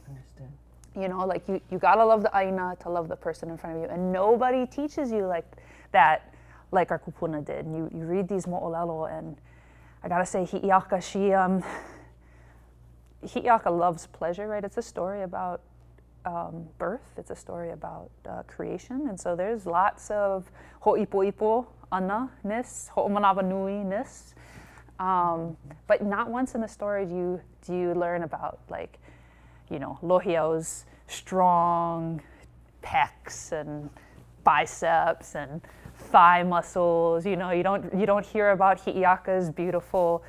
Like you gotta love the ʻāina to love the person in front of you. And nobody teaches you like that, like our kupuna did. And you read these moʻolelo, and I gotta say, Hi'iaka, Hi'iaka loves pleasure, right? It's a story about birth. It's a story about creation. And so there's lots of ho'ipo'ipo ana-ness, ho'omanawa nui-ness. But not once in the story do you learn about, like, Lohiau's strong pecs and biceps and thigh muscles. You don't hear about Hi'iaka's beautiful,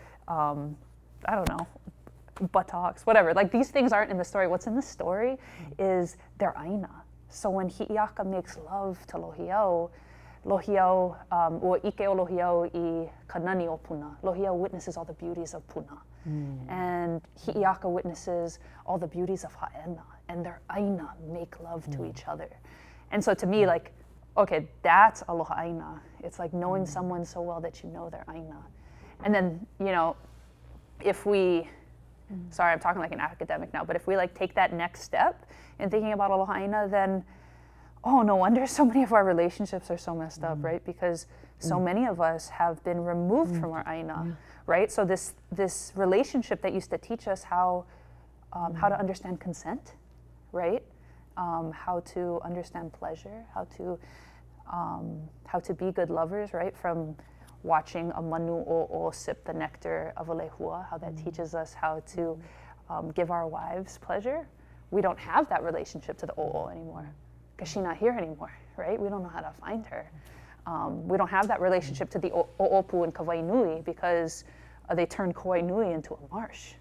buttocks, whatever. Like, these things aren't in the story. What's in the story is their ʻāina. So when Hi'iaka makes love to Lohiau, ua ike o Lohiau I kanani o Puna. Lohiau witnesses all the beauties of Puna. And Hi'iaka witnesses all the beauties of Ha'ena, and their ʻāina make love to each other. And so to me, like, okay, that's Aloha Āina. It's like knowing someone so well that you know their ʻāina. And then, if we, sorry, I'm talking like an academic now, but if we like take that next step in thinking about Aloha Āina, then, oh, no wonder so many of our relationships are so messed up, right? Because so many of us have been removed from our ʻāina, right? So this relationship that used to teach us how to understand consent, right? How to understand pleasure, how to be good lovers, right? From watching a manu o sip the nectar of a lehua, how that teaches us how to give our wives pleasure. We don't have that relationship to the o'o anymore because she's not here anymore, right? We don't know how to find her. We don't have that relationship to the o'opu and Kauai Nui because they turned Kauai Nui into a marsh.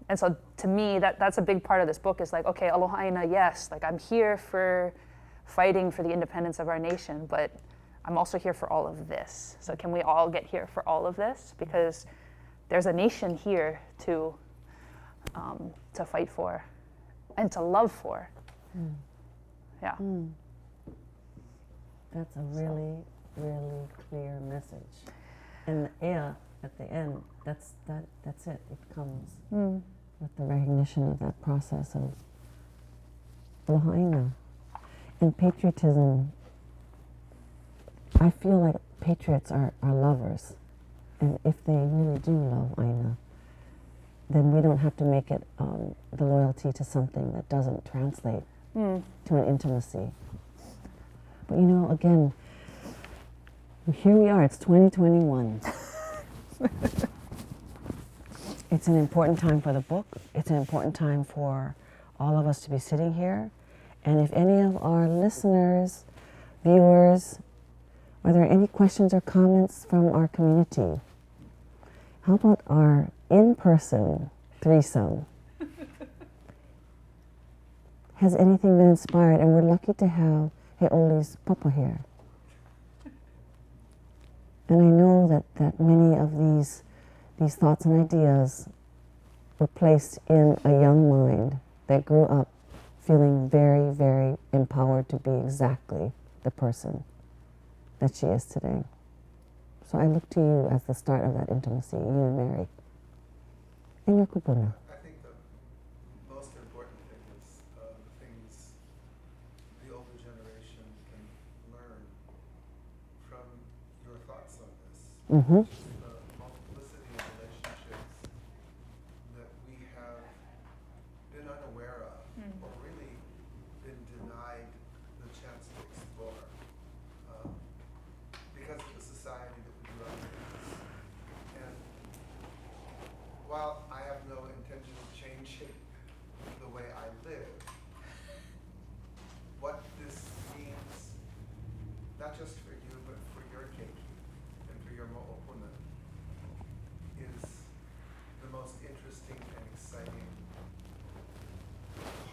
And so to me, that's a big part of this book is like, okay, Aloha Āina, yes, like I'm here for fighting for the independence of our nation, but I'm also here for all of this. So can we all get here for all of this? Because there's a nation here to fight for and to love for. Yeah. That's a really, really clear message. And yeah, at the end, that's it. It comes with the recognition of that process of Aloha Āina. And patriotism, I feel like patriots are lovers. And if they really do love Āina, then we don't have to make it the loyalty to something that doesn't translate to an intimacy. But again, here we are, it's 2021. It's an important time for the book. It's an important time for all of us to be sitting here. And if any of our listeners, viewers, are there any questions or comments from our community? How about our in-person threesome? Has anything been inspired? And we're lucky to have Heoli's papa here. And I know that many of these thoughts and ideas were placed in a young mind that grew up feeling very, very empowered to be exactly the person that she is today. So I look to you as the start of that intimacy, you and Mary. And your kupuna. I think the most important thing is things the older generation can learn from your thoughts on this. Mm-hmm. The multiplicity of relationships that we have been unaware of or really been denied the chance to explore because of the society that we grew up in. And while I have no intention of changing the way I live, what this means, not just for you, but for your keiki and for your mo'opuna, is the most interesting and exciting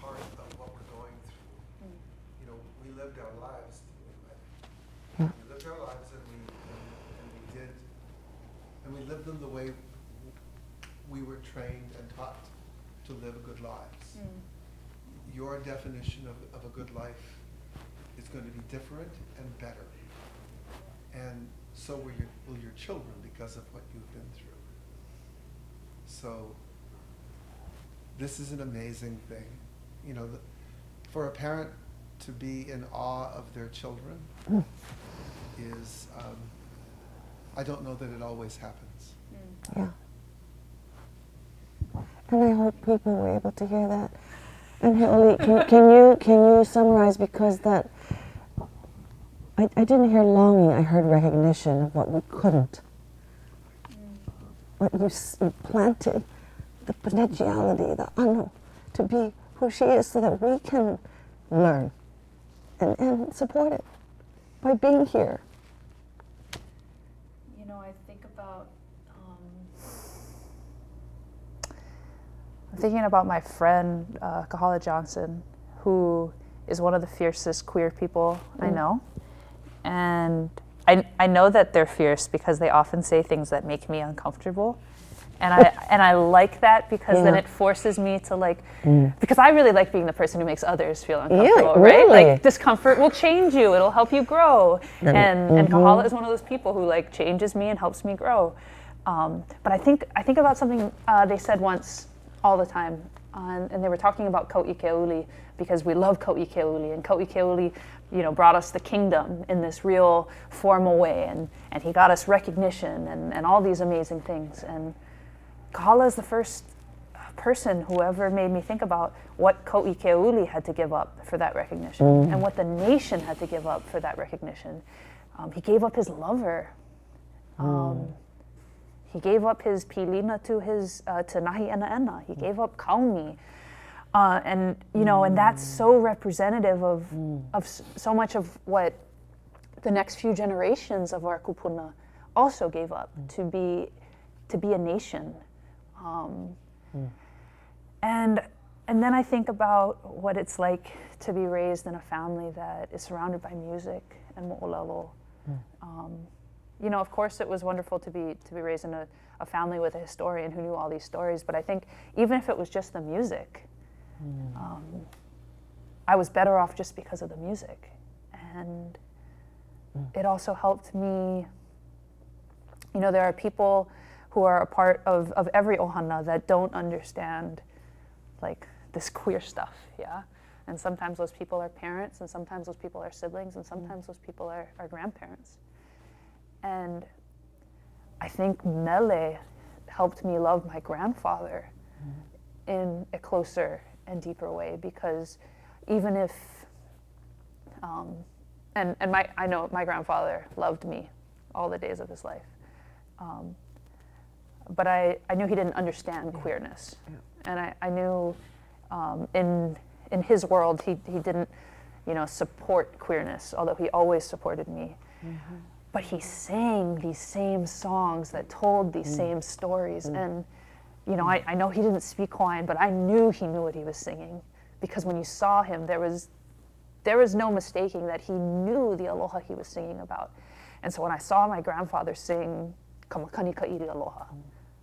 part of what we're going through. We lived our lives to live life. We lived our lives and we lived them the way we were trained and taught to live good lives. Your definition of a good life is going to be different and better. And so will your children because of what you've been through. So this is an amazing thing. You know, for a parent to be in awe of their children is, I don't know that it always happens. Yeah. And I hope people were able to hear that. And Heoli, can you summarize, because that I didn't hear longing, I heard recognition of what we couldn't. What you planted, the potentiality, the anu, to be who she is, so that we can learn and support it by being here. You know, I think about, I'm thinking about my friend, Kahala Johnson, who is one of the fiercest queer people I know. And I know that they're fierce because they often say things that make me uncomfortable. And I like that because then it forces me to because I really like being the person who makes others feel uncomfortable, right? Really. Like discomfort will change you, it'll help you grow. And Kahala is one of those people who changes me and helps me grow. But I think about something they said once all the time, and they were talking about Kauʻikeʻuli, because we love Kauʻikeʻuli, and Kauʻikeʻuli, brought us the kingdom in this real formal way, and he got us recognition and all these amazing things. And Kahala is the first person who ever made me think about what Kauʻikeʻuli had to give up for that recognition, and what the nation had to give up for that recognition. He gave up his lover. He gave up his pilina to nahi ena. He gave up kaumi. And that's so representative of so much of what the next few generations of our kupuna also gave up to be a nation. And then I think about what it's like to be raised in a family that is surrounded by music and moʻolelo. Of course, it was wonderful to be raised in a family with a historian who knew all these stories. But I think even if it was just the music, I was better off just because of the music. And it also helped me, there are people who are a part of every ohana that don't understand this queer stuff, yeah? And sometimes those people are parents, and sometimes those people are siblings, and sometimes those people are grandparents. And I think mele helped me love my grandfather in a closer and deeper way, because even if, I know my grandfather loved me all the days of his life, but I knew he didn't understand queerness, and I knew in his world he didn't support queerness, although he always supported me. But he sang these same songs that told these same stories. And, I know he didn't speak Hawaiian, but I knew he knew what he was singing, because when you saw him, there was no mistaking that he knew the aloha he was singing about. And so when I saw my grandfather sing Kamakani Ka'iri Aloha,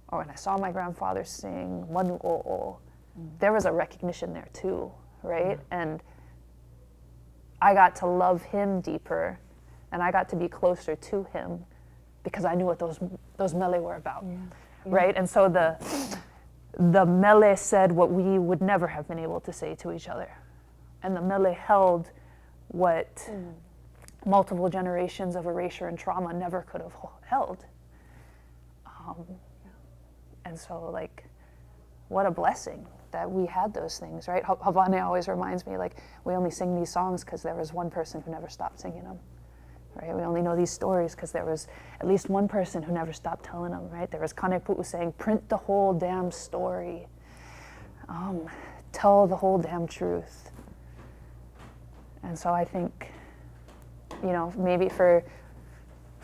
or when I saw my grandfather sing Manu O'o, there was a recognition there too, right? And I got to love him deeper, and I got to be closer to him because I knew what those mele were about, right? And so the mele said what we would never have been able to say to each other, and the mele held what multiple generations of erasure and trauma never could have held. And so, what a blessing that we had those things, right? Havane always reminds me, we only sing these songs because there was one person who never stopped singing them. Right? We only know these stories because there was at least one person who never stopped telling them, right? There was Kanepu'u saying, print the whole damn story. Tell the whole damn truth. And so I think, maybe for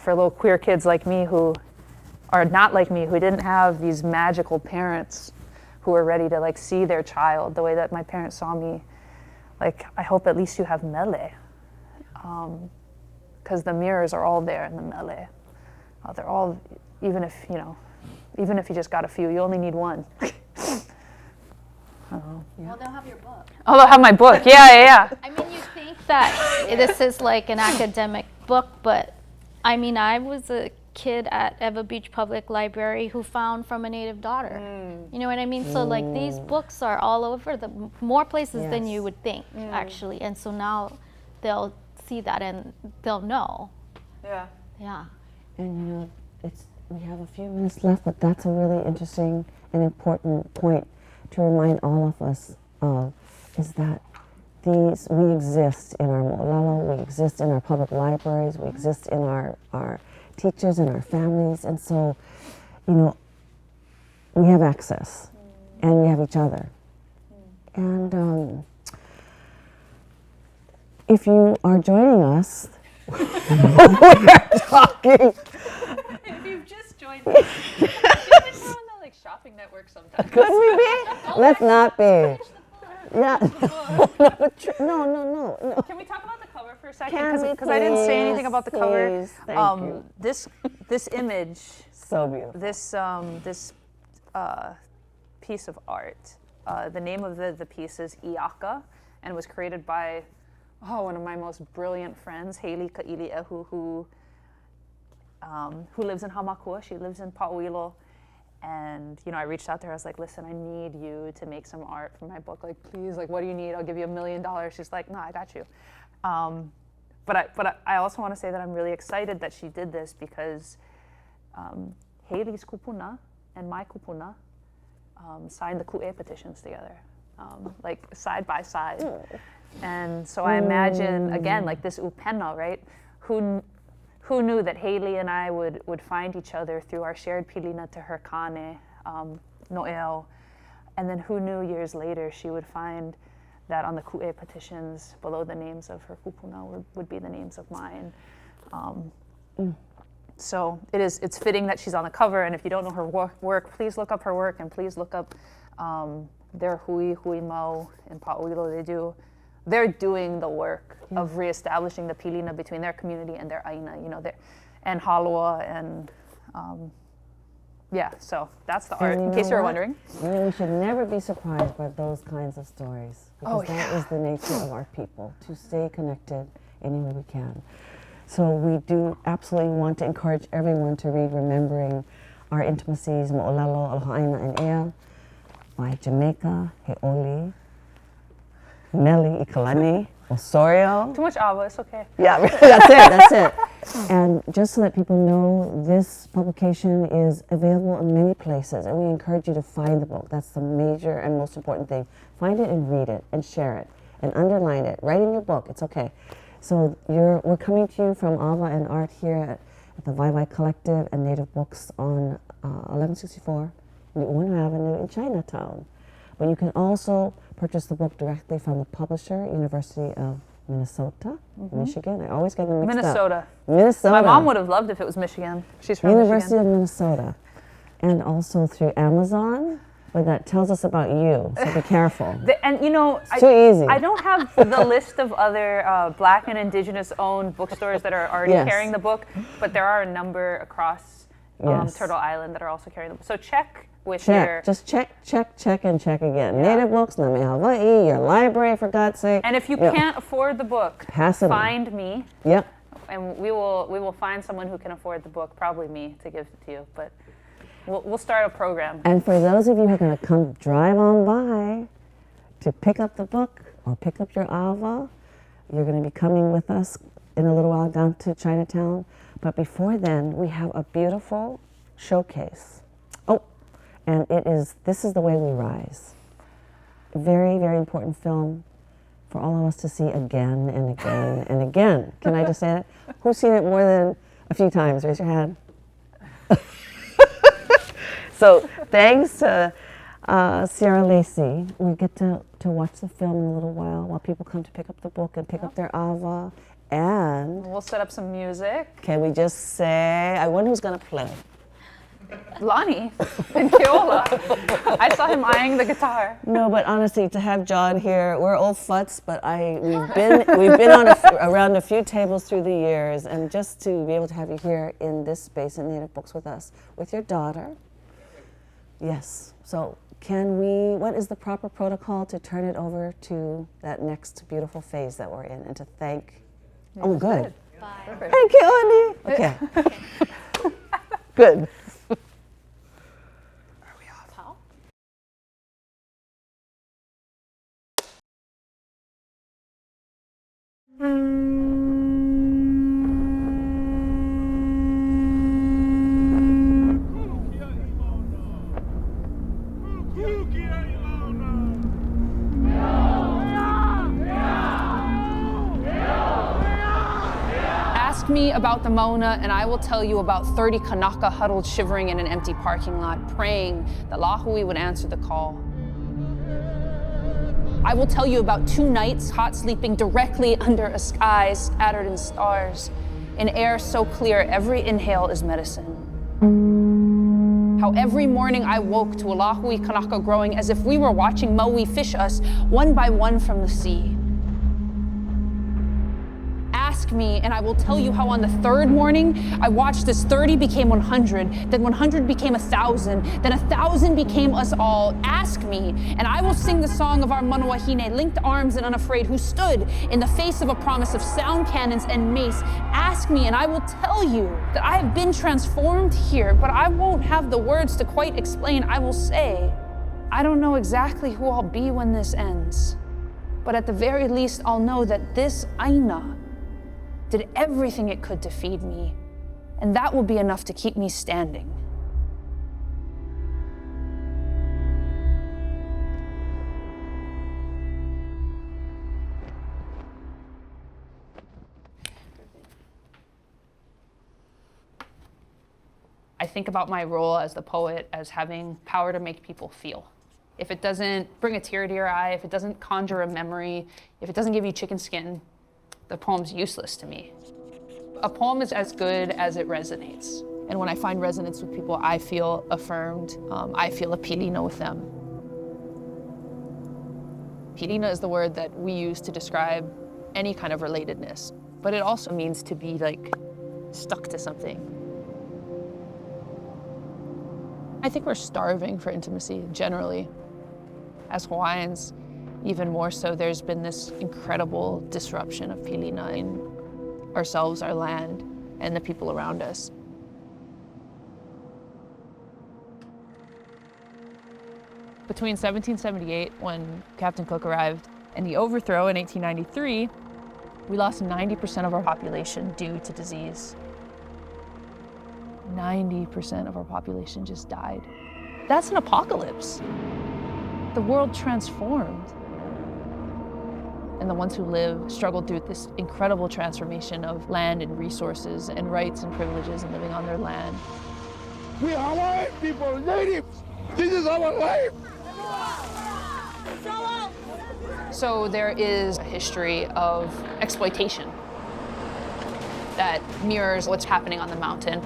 little queer kids like me who are not like me, who didn't have these magical parents who are ready to see their child the way that my parents saw me, I hope at least you have mele. Because the mirrors are all there in the mele. They're all, even if you just got a few, you only need one. Well, they'll have your book. Oh, they'll have my book. Yeah. I mean, you think that this is like an academic book, but I mean, I was a kid at Eva Beach Public Library who found From a Native Daughter. You know what I mean? So like these books are all over the more places than you would think, actually. And so now they'll see that and they'll know. Yeah. Yeah. And you know, we have a few minutes left, but that's a really interesting and important point to remind all of us of, is that we exist in our moʻolelo, we exist in our public libraries, we exist in our teachers and our families, and so, you know, we have access, and we have each other. And if you are joining us, we are talking. If you've just joined us, we're on the like shopping network sometimes. Could we be? Let's not be. Yeah. No. Can we talk about the cover for a second? Because I didn't say anything about the cover. Please, thank you. This image, So beautiful. this piece of art. The name of the piece is Iaka, and was created by one of my most brilliant friends, Haley Ka'iliehu, who lives in Hamakua. She lives in Pa'uilo. And, you know, I reached out to her. I was like, listen, I need you to make some art for my book. Like, please, like, what do you need? I'll give you $1 million. She's like, no, I got you. But I also want to say that I'm really excited that she did this because Haley's kupuna and my kupuna signed the ku'e petitions together, like side by side. And so I imagine, again, like this ʻupena, right? Who knew that Haley and I would find each other through our shared pilina to her kane, Noel, and then who knew years later she would find that on the ku'e petitions below the names of her kupuna would be the names of mine. So it's fitting that she's on the cover, and if you don't know her work, please look up her work, and please look up their hui mau in Pa'uilo. They're doing the work of reestablishing the pilina between their community and their Āina, you know, and Haloa, and so that's the art, in case you were wondering. You know, we should never be surprised by those kinds of stories, because that is the nature of our people, to stay connected any way we can. So we do absolutely want to encourage everyone to read Remembering Our Intimacies, moʻolelo, Aloha Āina, and Ea, by Jamaica, Heoli, Nelly Ikalani, Osorio. Too much ava, it's okay. Yeah, that's it. And just so that people know, this publication is available in many places, and we encourage you to find the book. That's the major and most important thing. Find it and read it and share it and underline it. Write in your book, it's okay. So we're coming to you from Ava and Art here at the Vai Collective and Native Books on 1164 Nu'uanu Avenue in Chinatown. But you can also purchase the book directly from the publisher, University of Minnesota, Michigan. I always get them mixed up. Minnesota. My mom would have loved if it was Michigan. She's from University Michigan. of Minnesota. And also through Amazon, but that tells us about you, so be careful. And you know, it's too easy. I don't have the list of other Black and Indigenous-owned bookstores that are already carrying the book, but there are a number across Turtle Island that are also carrying the book. So check with your... Just check, and check again. Native Books, Name Hawaii, your library, for God's sake. And if you can't afford the book, find me. Yep. And we will find someone who can afford the book, probably me, to give it to you. But we'll start a program. And for those of you who are going to come drive on by to pick up the book or pick up your ava, you're going to be coming with us in a little while down to Chinatown. But before then, we have a beautiful showcase. And this is The Way We Rise. A very, very important film for all of us to see again and again and again. Can I just say that? Who's seen it more than a few times? Raise your hand. So thanks to Sierra Lacey. We get to watch the film in a little while people come to pick up the book and pick up their ava. And we'll set up some music. Can we just say, I wonder who's going to play? Lonnie in Keola. I saw him eyeing the guitar. No, but honestly, to have John here, we're old futs, but we've been on around a few tables through the years, and just to be able to have you here in this space in Native Books with us, with your daughter. Yes. So what is the proper protocol to turn it over to that next beautiful phase that we're in and to thank? Oh, good. Perfect. Thank you, Andy. Okay. Good. Are we off? How? Ask me about the Mauna, and I will tell you about 30 Kanaka huddled shivering in an empty parking lot, praying that Lahui would answer the call. I will tell you about 2 nights hot sleeping directly under a sky scattered in stars, in air so clear every inhale is medicine. How every morning I woke to a Lahui Kanaka growing as if we were watching Maui fish us one by one from the sea. Ask me, and I will tell you how on the 3rd morning, I watched as 30 became 100, then 100 became 1,000, then 1,000 became us all. Ask me, and I will sing the song of our Manawahine, linked arms and unafraid, who stood in the face of a promise of sound cannons and mace. Ask me, and I will tell you that I have been transformed here, but I won't have the words to quite explain. I will say, I don't know exactly who I'll be when this ends, but at the very least, I'll know that this Aina did everything it could to feed me, and that will be enough to keep me standing. I think about my role as the poet as having power to make people feel. If it doesn't bring a tear to your eye, if it doesn't conjure a memory, if it doesn't give you chicken skin, the poem's useless to me. A poem is as good as it resonates. And when I find resonance with people, I feel affirmed. I feel a pilina with them. Pilina is the word that we use to describe any kind of relatedness, but it also means to be like stuck to something. I think we're starving for intimacy generally. As Hawaiians, even more so, there's been this incredible disruption of pilina in ourselves, our land, and the people around us. Between 1778, when Captain Cook arrived, and the overthrow in 1893, we lost 90% of our population due to disease. 90% of our population just died. That's an apocalypse. The world transformed. And the ones who live struggled through this incredible transformation of land and resources and rights and privileges and living on their land. We are Hawaiian people, natives. This is our life. So there is a history of exploitation that mirrors what's happening on the mountain.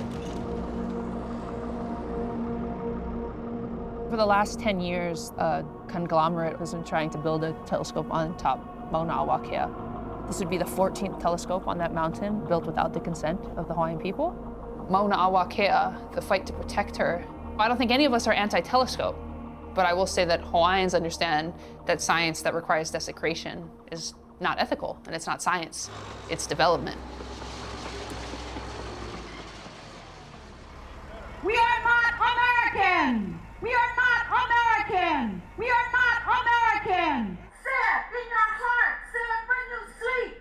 For the last 10 years, a conglomerate has been trying to build a telescope on top Mauna Āina. This would be the 14th telescope on that mountain, built without the consent of the Hawaiian people. Mauna Āina, the fight to protect her. I don't think any of us are anti-telescope, but I will say that Hawaiians understand that science that requires desecration is not ethical, and it's not science, it's development. We are not American! We are not American! We are not American! Say it in your heart. Say it when you sleep.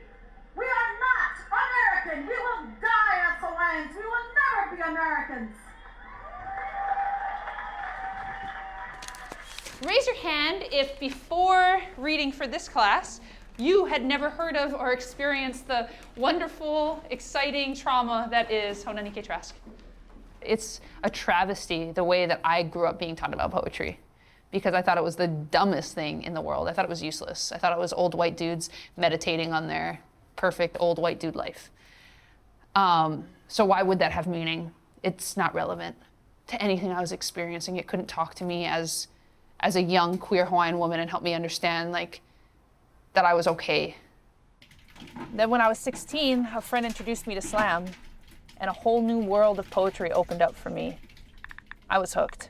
We are not American. We will die as Hawaiians. We will never be Americans. Raise your hand if before reading for this class, you had never heard of or experienced the wonderful, exciting trauma that is Haunani-Ke Trask. It's a travesty the way that I grew up being taught about poetry, because I thought it was the dumbest thing in the world. I thought it was useless. I thought it was old white dudes meditating on their perfect old white dude life. So why would that have meaning? It's not relevant to anything I was experiencing. It couldn't talk to me as a young queer Hawaiian woman and help me understand that I was okay. Then when I was 16, a friend introduced me to slam, and a whole new world of poetry opened up for me. I was hooked.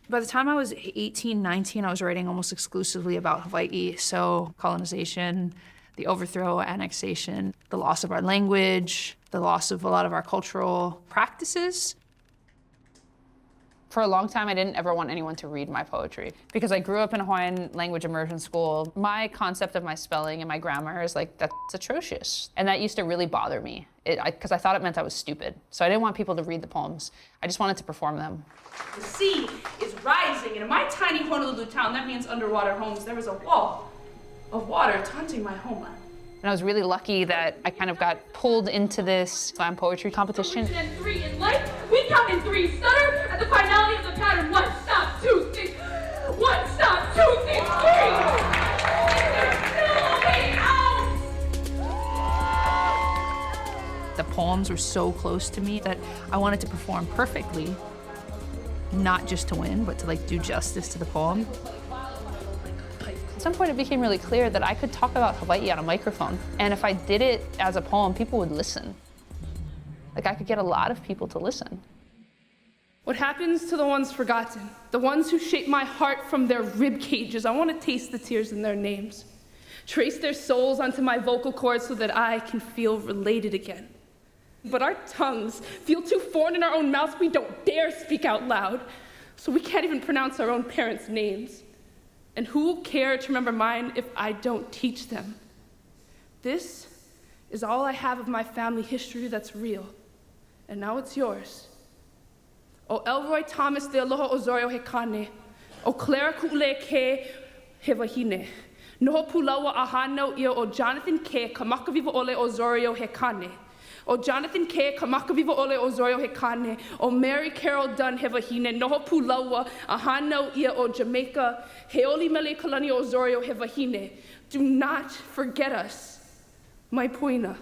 By the time I was 18, 19, I was writing almost exclusively about Hawaii. So colonization, the overthrow, annexation, the loss of our language, the loss of a lot of our cultural practices. For a long time, I didn't ever want anyone to read my poetry because I grew up in a Hawaiian language immersion school. My concept of my spelling and my grammar is like, that's atrocious. And that used to really bother me because I thought it meant I was stupid. So I didn't want people to read the poems. I just wanted to perform them. The sea is rising, and in my tiny Honolulu town, that means underwater homes, there was a wall of water taunting my homeland. And I was really lucky that I kind of got pulled into this slam poetry competition. And 3 in life, we count in 3, stutter at the finality of the pattern. 1 stop, 2 6, 1 stop, 2 6 3. And there's still a way out. The poems were so close to me that I wanted to perform perfectly, not just to win, but to like do justice to the poem. At some point it became really clear that I could talk about Hawaii on a microphone. And if I did it as a poem, people would listen. Like I could get a lot of people to listen. What happens to the ones forgotten? The ones who shape my heart from their rib cages. I want to taste the tears in their names. Trace their souls onto my vocal cords so that I can feel related again. But our tongues feel too foreign in our own mouths. We don't dare speak out loud. So we can't even pronounce our own parents' names. And who will care to remember mine if I don't teach them? This is all I have of my family history that's real. And now it's yours. O Elroy Thomas de Aloha Osorio Hekane. O Clara Ku'ule Ke Hewahine. Noho Pulawa Ahano ia o Jonathan Ke Kamakaviva Ole Osorio Hekane. O Jonathan K. Kamakaviva Ole Osorio Hekane, O Mary Carol Dunn Hewahine, Noho Pulawa, Ahano Ia o Jamaica, Heoli Mele Kalani Osorio Hewahine. Do not forget us, my poina.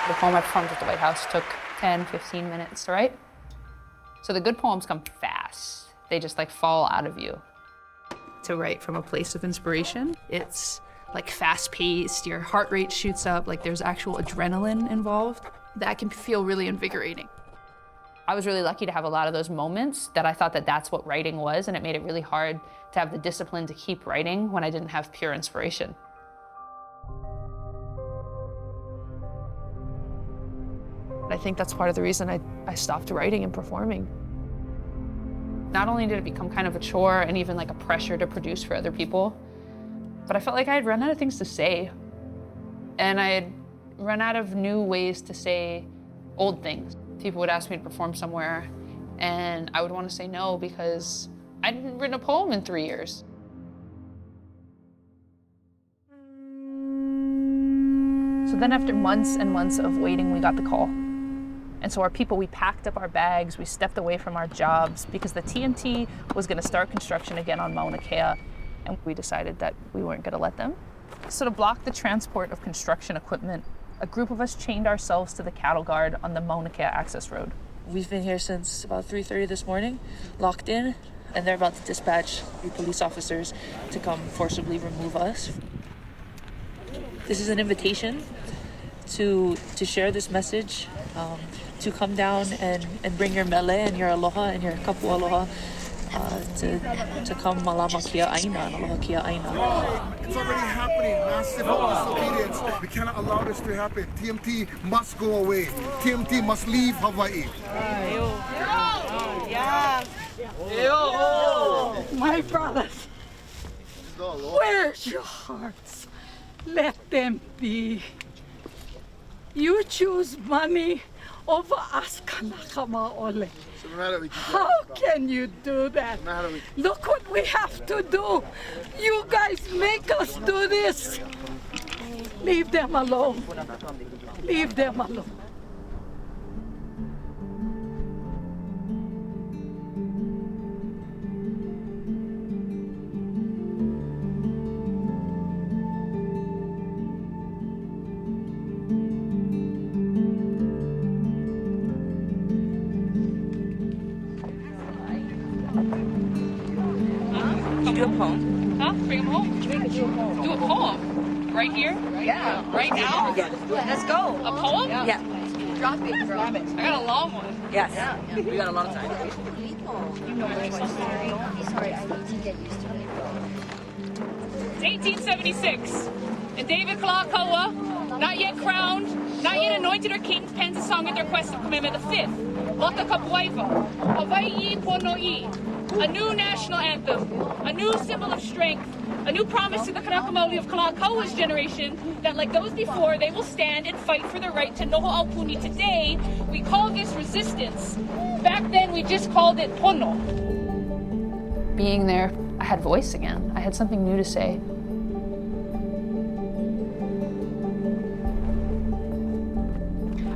The poem I performed at the White House took 10, 15 minutes to write. So the good poems come fast. They just like fall out of you. To write from a place of inspiration, it's like fast-paced, your heart rate shoots up, like there's actual adrenaline involved. That can feel really invigorating. I was really lucky to have a lot of those moments that I thought that that's what writing was, and it made it really hard to have the discipline to keep writing when I didn't have pure inspiration. I think that's part of the reason I stopped writing and performing. Not only did it become kind of a chore and even like a pressure to produce for other people, but I felt like I had run out of things to say. And I had run out of new ways to say old things. People would ask me to perform somewhere, and I would want to say no because I hadn't written a poem in 3 years. So then after months and months of waiting, we got the call. And so our people, we packed up our bags, we stepped away from our jobs because the TMT was going to start construction again on Mauna Kea. And we decided that we weren't going to let them. So to block the transport of construction equipment, a group of us chained ourselves to the cattle guard on the Mauna Kea access road. We've been here since about 3:30 this morning, locked in, and they're about to dispatch the police officers to come forcibly remove us. This is an invitation to share this message, to come down and bring your mele and your aloha and your kapu aloha. To come malama kia aina, aloha kia aina. It's already happening, massive disobedience. We cannot allow this to happen. TMT must go away. TMT must leave Hawaii. My brothers, where's your hearts? Let them be. You choose money over us, kanaka ole. How can you do that? Look what we have to do. You guys make us do this. Leave them alone. Leave them alone. Do a poem. Huh? Bring them home. Do a poem. Right here? Yeah. Right now? Yeah. Let's go. A poem? Yeah. Drop it, girl. I got a long one. Yes. We got a lot of time. Sorry, I need to get used to it. It's 1876, and David Kalakaua, not yet crowned, not yet anointed or king, pens a song at the request of Kamehameha V. Lota Kapuaiwa, Hawaii Pono'i, a new national anthem, a new symbol of strength, a new promise to the Kanaka Maoli of Kalakaua's generation that, like those before, they will stand and fight for the right to noho aupuni. Today, we call this resistance. Back then, we just called it pono. Being there, I had voice again. I had something new to say.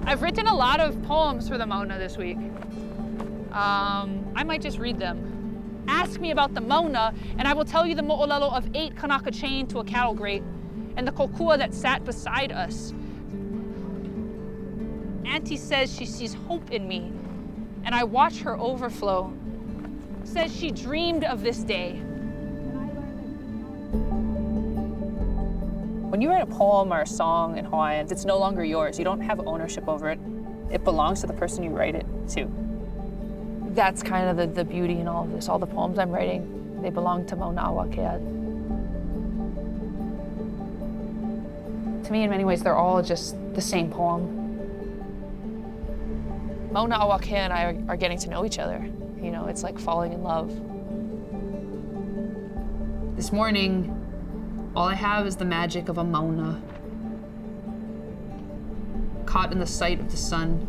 I've written a lot of poems for the Mauna this week. I might just read them. Ask me about the Mauna, and I will tell you the moʻolelo of 8 kanaka chained to a cattle grate, and the kokua that sat beside us. Auntie says she sees hope in me, and I watch her overflow. Says she dreamed of this day. When you write a poem or a song in Hawaiian, it's no longer yours. You don't have ownership over it. It belongs to the person you write it to. That's kind of the beauty in all of this. All the poems I'm writing, they belong to Mauna Awakea. To me, in many ways, they're all just the same poem. Mauna Awakea and I are getting to know each other. You know, it's like falling in love. This morning, all I have is the magic of a Mauna, caught in the sight of the sun,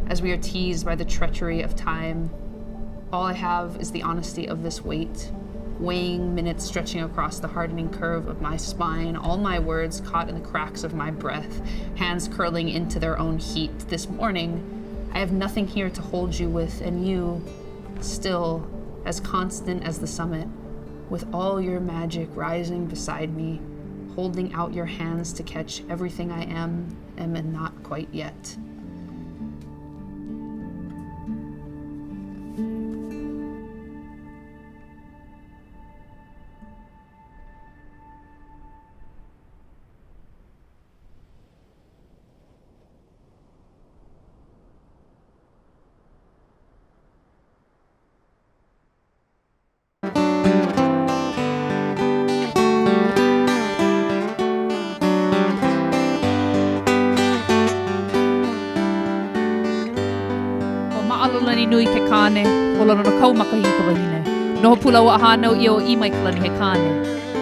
as we are teased by the treachery of time. All I have is the honesty of this weight, weighing minutes stretching across the hardening curve of my spine, all my words caught in the cracks of my breath, hands curling into their own heat. This morning, I have nothing here to hold you with, and you, still as constant as the summit, with all your magic rising beside me, holding out your hands to catch everything I am and not quite yet. Nui ke kane, o lona no kaumakahi ka wahine. Noho pula o ahana i o imai kalani he kane.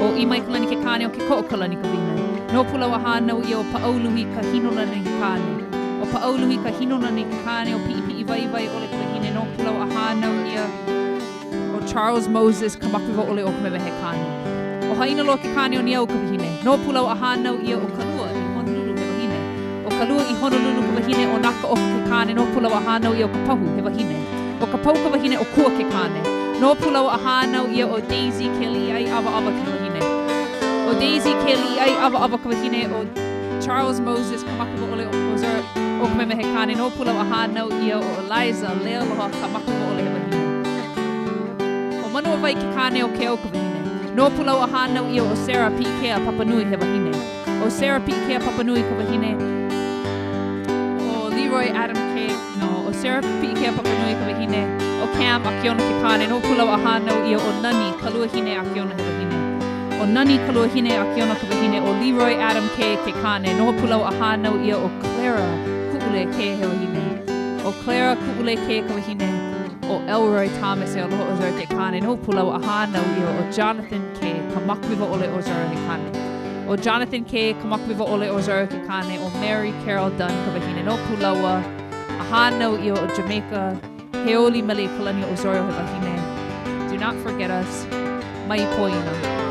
O imai kalani ke kane o ke ko'o kalani ka wahine. Noho pula o ahana i o pa'auluhi ka hinolani ke kane. O pa'auluhi ka hinolani ke kane o pi'i vai vai ole ka wahine. Noho pula o ahana i o Charles Moses ka makuwa ole o ka mewe he kane. O haina lo ke kane o niau ka wahine. Noho pula o ahana i o kalua i Honolulu he wahine. O kalua i Honolulu ka wahine o naka o ke kane. Noho pula o ahana i o ka pahu he wahine. O ka pau ka wahine o kua ke kane. No pulau a hānau ia o Daisy Kelly ai awa awa ka wahine. O Daisy Kelly ai awa awa ka wahine o Charles Moses ka makuwa ole o Ozar o ka memehe kane. No pulau a hānau ia o Eliza Lealoha ka makuwa ole he wahine. O manua vai ke kane o ke o ka wahine. No pulau a hānau ia o Sarah P.K. Papanui he wahine. O Sarah P.K. Papanui ka wahine. O Leroy Adam K. No, o Sarah P.K. Papanui ka wahine. O Cam a Kiona ke kane. No pulau a hānau ia o Nani Kaluahine a Kiona he wahine. O Nani Kaluahine a Kiona ka wahine. O Leroy Adam K. ke kane. No pulau a hānau ia o Clara Ku'ule K. he wahine. O Clara Ku'ule K. ka wahine. O Elroy Thomas e Aloha Ozara ke kane. No pulau a hānau ia o Jonathan K. ka makuiwa ole Ozara he kane. O Jonathan K. ka makuiwa ole Ozara ke kane. O Mary Carol Dunn ka wahine. No pulau a hānau ia o Jamaica Heoli Mele Kalani Osorio he wahine. Do not forget us. Mai poina.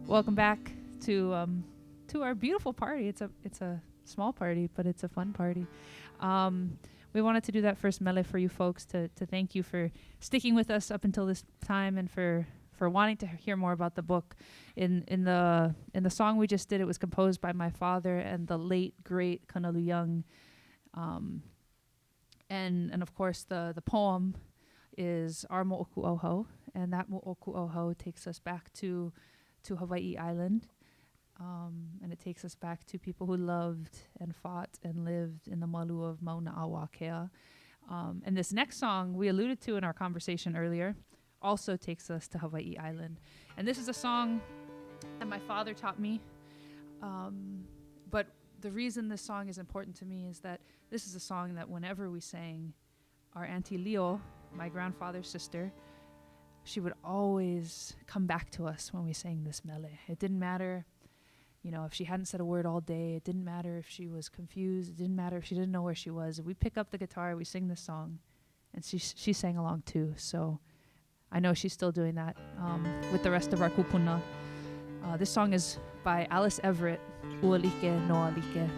Welcome back to our beautiful party. It's a small party, but it's a fun party. We wanted to do that first mele for you folks to thank you for sticking with us up until this time and for wanting to hear more about the book. In the song we just did, it was composed by my father and the late great Kanalu Young. And of course the poem is our moʻokuʻoho, and that moʻokuʻoho takes us back to Hawaii Island. And it takes us back to people who loved and fought and lived in the malu of Mauna Awakea. And this next song we alluded to in our conversation earlier also takes us to Hawaii Island. And this is a song that my father taught me. But the reason this song is important to me is that this is a song that whenever we sang, our Auntie Leo, my grandfather's sister, she would always come back to us when we sang this mele. It didn't matter, if she hadn't said a word all day. It didn't matter if she was confused. It didn't matter if she didn't know where she was. If we pick up the guitar, we sing this song, and she sang along too. So I know she's still doing that with the rest of our kupuna. This song is by Alice Everett, Ualike no Alike.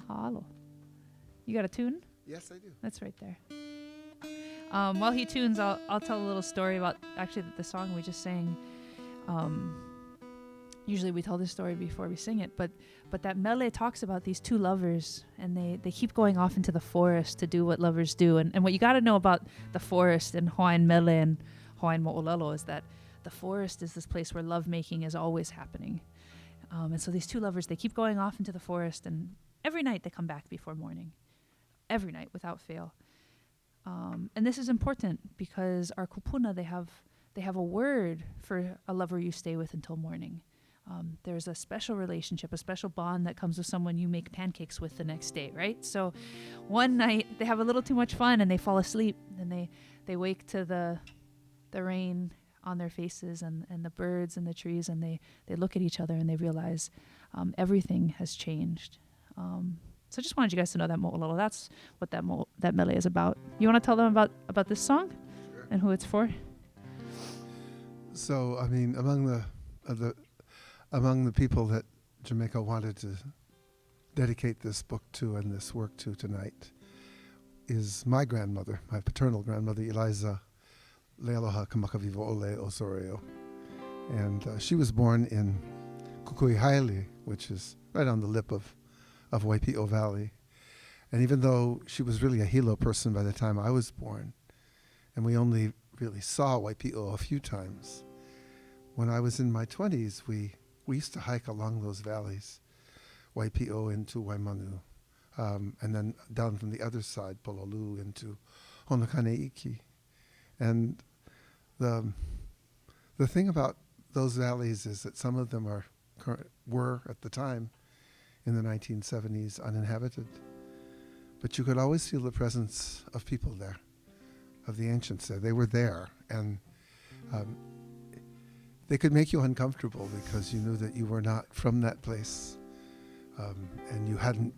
Mahalo. You got a tune? Yes, I do. That's right there. While he tunes, I'll tell a little story about actually the song we just sang. Usually we tell this story before we sing it, but that mele talks about these two lovers, and they keep going off into the forest to do what lovers do. And what you got to know about the forest in Hawaiian mele and Hawaiian moʻolelo is that the forest is this place where lovemaking is always happening. And so these two lovers, they keep going off into the forest, and every night they come back before morning. Every night, without fail. And this is important because our kupuna, they have a word for a lover you stay with until morning. There's a special relationship, a special bond that comes with someone you make pancakes with the next day, right? So one night they have a little too much fun and they fall asleep, and they wake to the rain on their faces and the birds and the trees, and they look at each other and they realize everything has changed. So I just wanted you guys to know that moʻolelo. That's what that mele is about. You want to tell them about this song? Sure. And who it's for? So, I mean, among the people that Jamaica wanted to dedicate this book to and this work to tonight is my grandmother, my paternal grandmother, Eliza Lealoha Kamakavivo Ole Osorio. And she was born in Kukuihaele, which is right on the lip of Waipio Valley. And even though she was really a Hilo person by the time I was born, and we only really saw Waipio a few times, when I was in my 20s, we used to hike along those valleys, Waipio into Waimanu, and then down from the other side, Pololu into Honokaneiki. And the thing about those valleys is that some of them were at the time in the 1970s uninhabited, but you could always feel the presence of people there, of the ancients there. They were there, and they could make you uncomfortable because you knew that you were not from that place, and you hadn't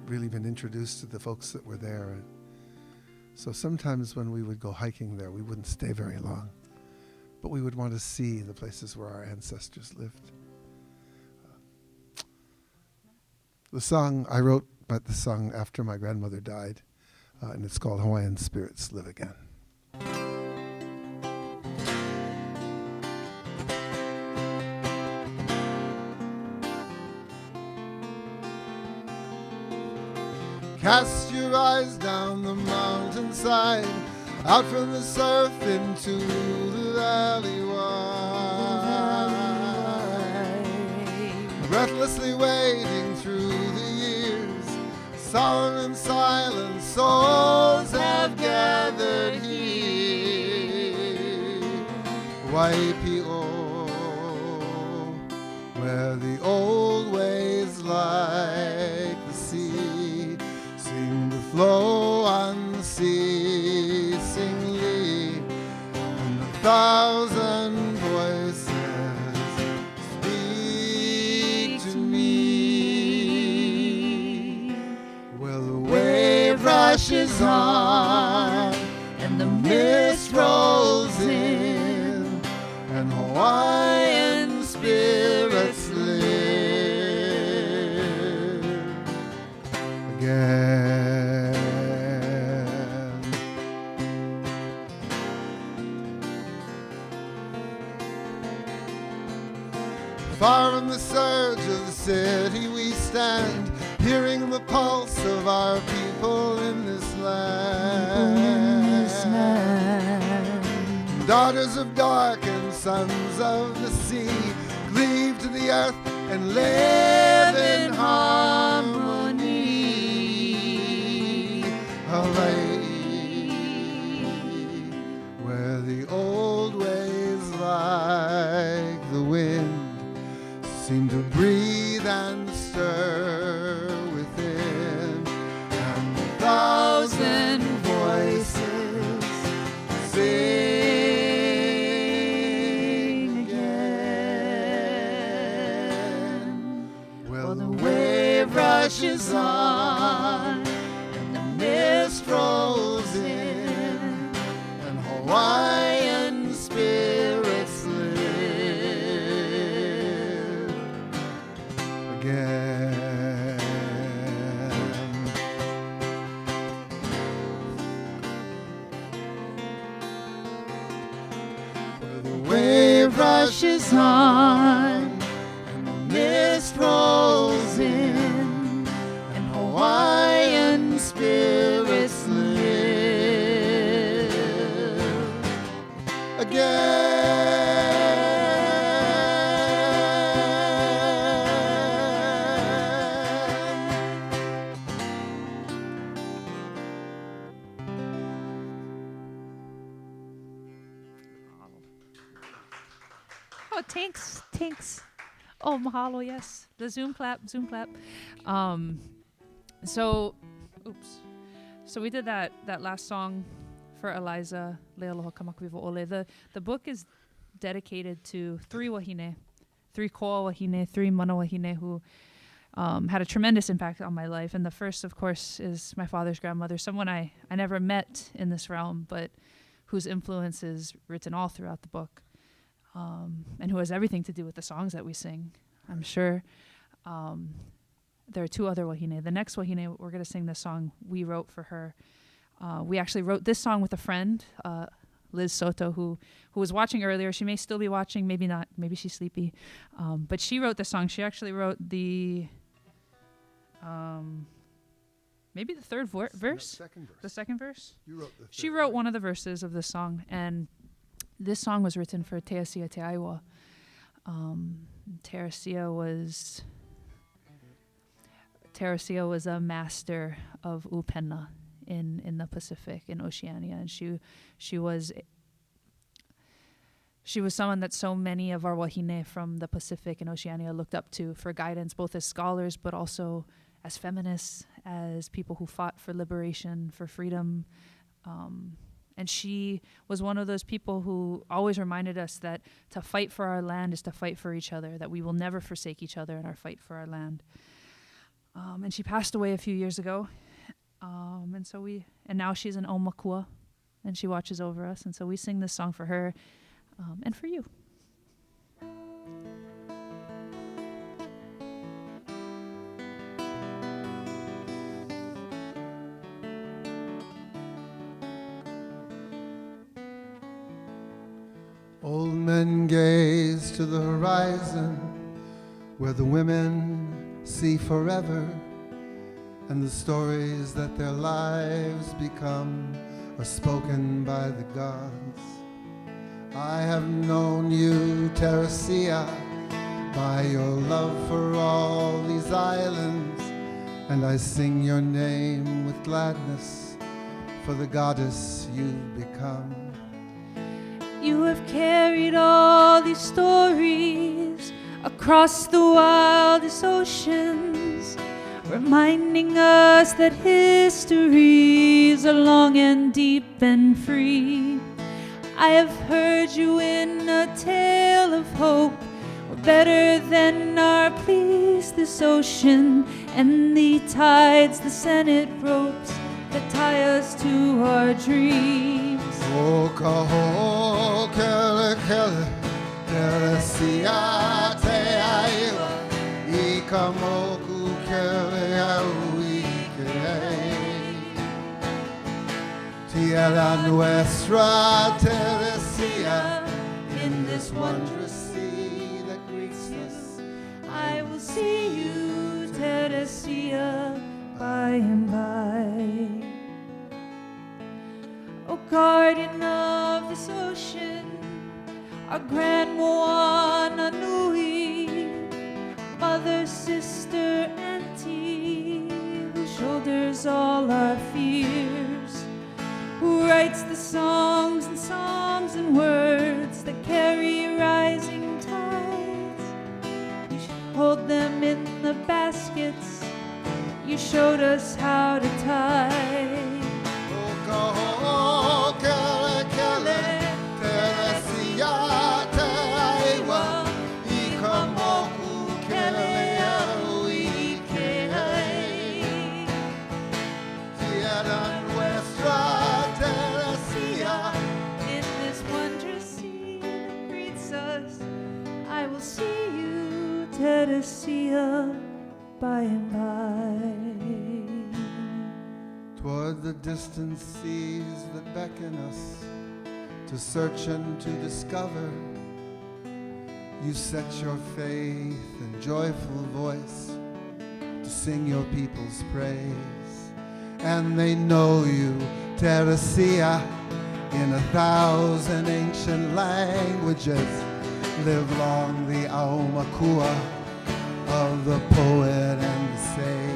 really been introduced to the folks that were there. So sometimes when we would go hiking there, we wouldn't stay very long, but we would want to see the places where our ancestors lived. The song I wrote, but the song after my grandmother died, and it's called Hawaiian Spirits Live Again. Cast your eyes down the mountainside, out from the surf into the valley wide, breathlessly wading through the years, solemn and silent souls have gathered here. Waipio, where the old ways like the sea seem to flow unceasingly, and 1,000 voices speak to me. Well, the wave rushes on, and the mist rolls in, and Hawaiian spirits live again. Far from the surge of the city we stand, hearing the pulse of our people in this land. Daughters of dark and sons of the sea, cleave to the earth and live in harmony. Hawaii, where the old ways like the wind seem to breathe and stir within, and 1,000 voices sing again. Well, the wave rushes on, and the mist rolls in, and Hawaiian spirits live again. brushes on, and the mist rolls in, and Hawaiian spirits live again. Oh, tanks. Oh, mahalo, yes. The Zoom clap. So we did that last song for Eliza, Le Aloha Kamakuiwa Ole. The book is dedicated to three wahine, three koa wahine, three mana wahine who had a tremendous impact on my life. And the first, of course, is my father's grandmother, someone I never met in this realm, but whose influence is written all throughout the book. And who has everything to do with the songs that we sing, I'm sure. There are two other wahine. The next wahine, we're going to sing the song we wrote for her. We actually wrote this song with a friend, Liz Soto, who was watching earlier. She may still be watching, maybe not. Maybe she's sleepy. But she wrote the song. She actually wrote the, maybe the third verse? No, second verse. The second verse? You wrote the third. She wrote one of the verses of the song, and this song was written for Teasia Te Aiwa. Teasia was a master of ʻupena in the Pacific, in Oceania, and she was someone that so many of our wahine from the Pacific and Oceania looked up to for guidance, both as scholars but also as feminists, as people who fought for liberation, for freedom. And she was one of those people who always reminded us that to fight for our land is to fight for each other, that we will never forsake each other in our fight for our land. And she passed away a few years ago. And now she's an omakua, and she watches over us. And so we sing this song for her and for you. Old men gaze to the horizon where the women see forever, and the stories that their lives become are spoken by the gods. I have known you, Teresia, by your love for all these islands, and I sing your name with gladness for the goddess you've become. You have carried all these stories across the wildest oceans, reminding us that histories are long and deep and free. I have heard you in a tale of hope. We're better than our pleas, this ocean, and the tides, the Senate ropes that tie us to our dreams. O kaho kele kele, Teresia te aiwa, I ka moku kele au I ke. Tierra Nuestra, Teresia, in this wondrous sea that greets us, I will see you, Teresia, by and by. O guardian of this ocean, our grand Moana Nui, mother, sister, auntie, who shoulders all our fears, who writes the songs and psalms and words that carry rising tides. You should hold them in the baskets you showed us how to tie. O kele kele, Teresia te aiwa, I ka moku kele au I ke. Tierra Nuestra, Teresia, In this wondrous sea that greets us, I will see you, Teresia, by and by. toward the distant seas that beckon us to search and to discover, You set your faith and joyful voice to sing your people's praise. And they know you, Teresia, in 1,000 ancient languages. Live long the aumakua of the poet and the sage.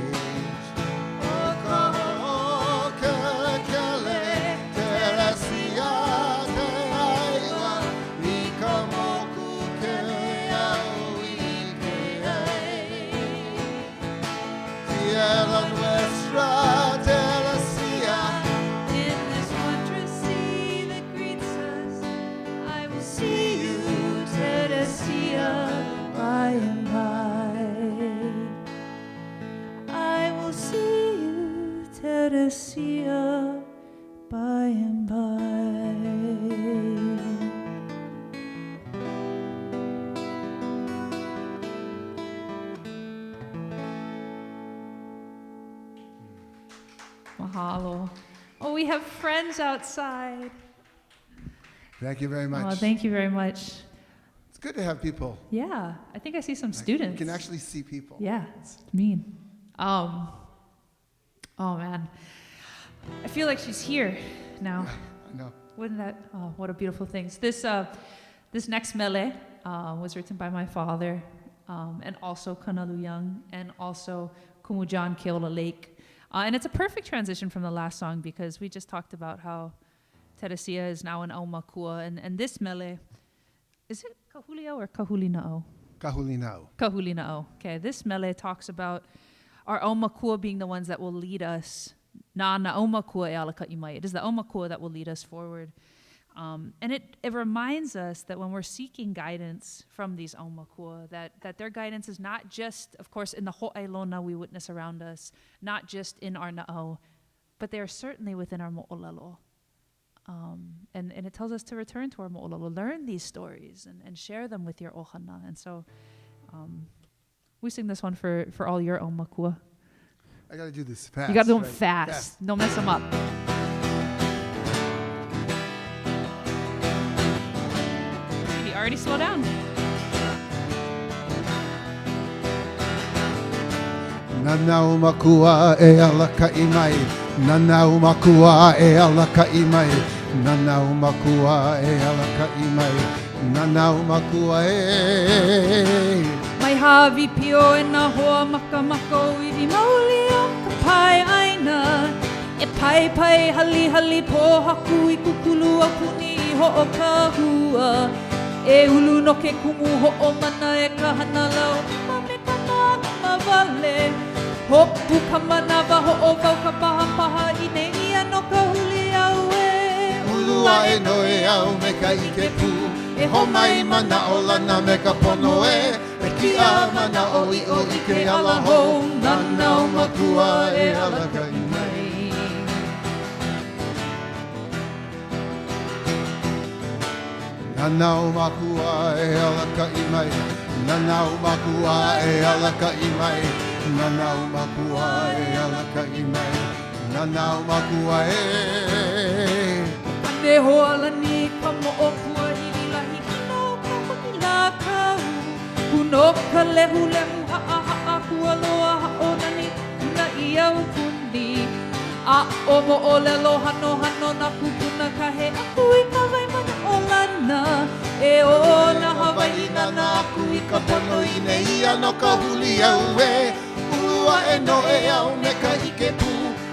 Teresia, by and by. Mahalo. Oh, we have friends outside. Thank you very much. Oh, thank you very much. It's good to have people. Yeah, I think I see some students. We can actually see people. Yeah, it's mean. Oh man, I feel like she's here now. I know. Wouldn't that? Oh, what a beautiful thing. This next mele was written by my father, and also Kanalu Young, and also Kumujan Keola Lake, and it's a perfect transition from the last song because we just talked about how Teresia is now an aumakua, and this mele, is it Kahulio or Kahulina'o? Kahulina'o. Kahulina'o. Okay, this mele talks about our aumakua being the ones that will lead us. Na aumakua e alaka imai. It is the aumakua that will lead us forward. And it reminds us that when we're seeking guidance from these aumakua, that their guidance is not just, of course, in the ho'ailona we witness around us, not just in our na'au, but they are certainly within our mo'olelo. And it tells us to return to our mo'olelo, learn these stories and share them with your ohana. And so we sing this one for all your aumakua. I gotta do this fast. You gotta do them right? fast. Don't mess them up. He already slowed down. Nanau makua e alaka imai. Nanau makua e alaka imai. Nanau makua e alaka imai. Nanau makua e. Mai hawi pio e na hoa maka mako I vi mauli o ka pai aina. E pai pai hali hali po haku I kukulu a puni I ho o ka hua. E ulu no ke kumu ho o mana e ka hana lau. Ma me ka ma vale. Hopu ka manawa ho o vau ka paha paha I ne ia no ka huli au e. Ulua e noe au me ka ike pu. E ho mai mana o lana me ka pono e. E ki a mana o I o ike ala ho. Nanau makua e alaka imai. Nanau makua e alaka imai. Nanau makua e alaka imai. Nanau makua e alaka imai. Nanau makua e. Ane hoala ni ka mo'opua I lahi kino ka wakila kau. Kuno ka lehu lehu ha'a kua loa ha'onani na iau kundi. A o mo'olelo hano hano na kupuna ka he aku I ka vai mana o lana. E o na Hawaii na aku I ka pono I ne ia no ka huli au e. Ulua e no e au me ka ike pu.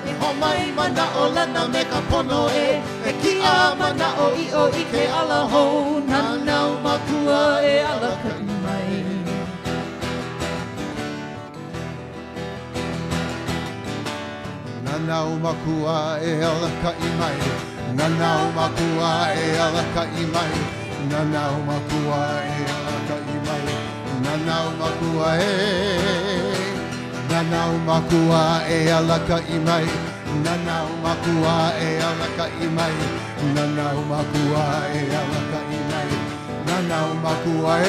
E ho mai mana o lana me ka pono e. E ki a mana o I o ike ala ho. Nanau makua e alaka imai. Nanau makua e alaka imai. Nanau makua e alaka imai. Nanau makua e alaka imai. Nanau makua e. Nanau makua e alaka imai. Nanau makua e alaka imai. Nanau makua e alaka imai. Nanau makua e.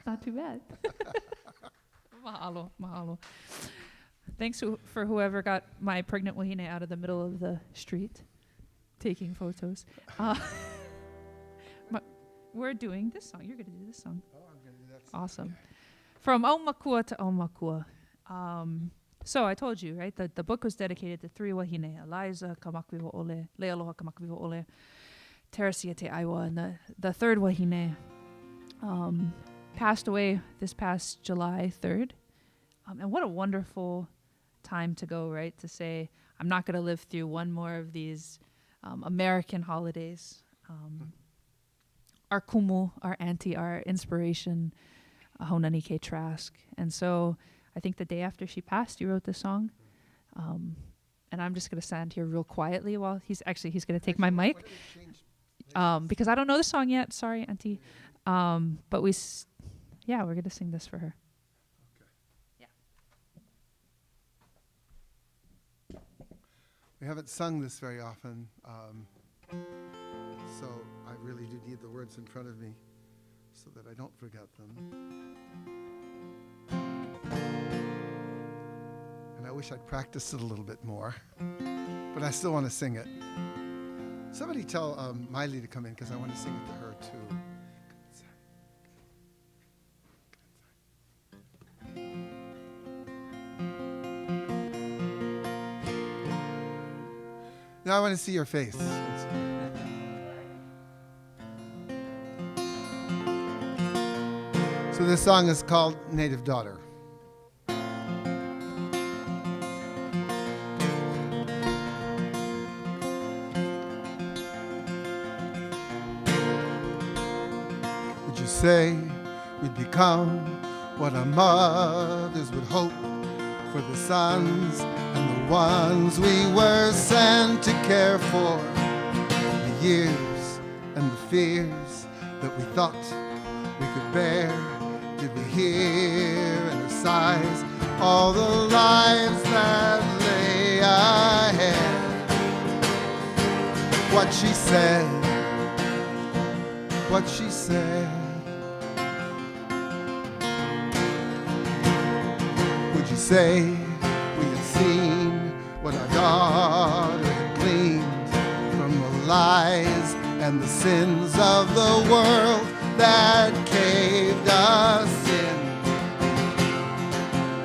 Not too bad. Mahalo, mahalo. Thanks for whoever got my pregnant wahine out of the middle of the street taking photos. We're doing this song. You're going to do this song. Oh, I'm going to do that song. Awesome. From Aumakua to Aumakua. So I told you, right? The book was dedicated to three wahine: Eliza, Kamakuiho'ole, Lealoha Kamakuiho'ole, Teresia Te Aiwa, and the third wahine passed away this past July 3rd. And what a wonderful time to go, right? To say, I'm not going to live through one more of these American holidays. Our kumu, our auntie, our inspiration, Honani K. Trask. And so I think the day after she passed, you wrote this song. And I'm just going to stand here real quietly while he's going to take my mic. Because I don't know the song yet. Sorry, auntie. But we're going to sing this for her. We haven't sung this very often, so I really do need the words in front of me so that I don't forget them. And I wish I'd practiced it a little bit more, but I still want to sing it. Somebody tell Miley to come in because I want to sing it to her too. Now I want to see your face. So this song is called Native Daughter. Would you say we'd become what our mothers would hope for the sons and the ones we were sent to care for? The years and the fears that we thought we could bear, did we hear in her sighs all the lives that lay ahead? What she said, what she said. Would you say we had seen what our daughter had gleaned from the lies and the sins of the world that caved us in,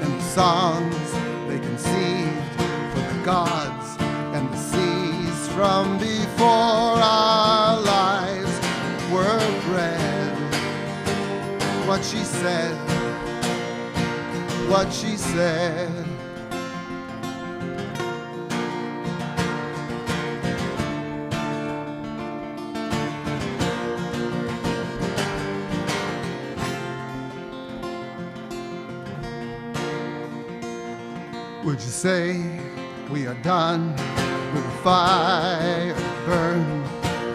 and the songs they conceived for the gods and the seas from before our lives were bred? What she said, what she said. Would you say we are done with the fire that burned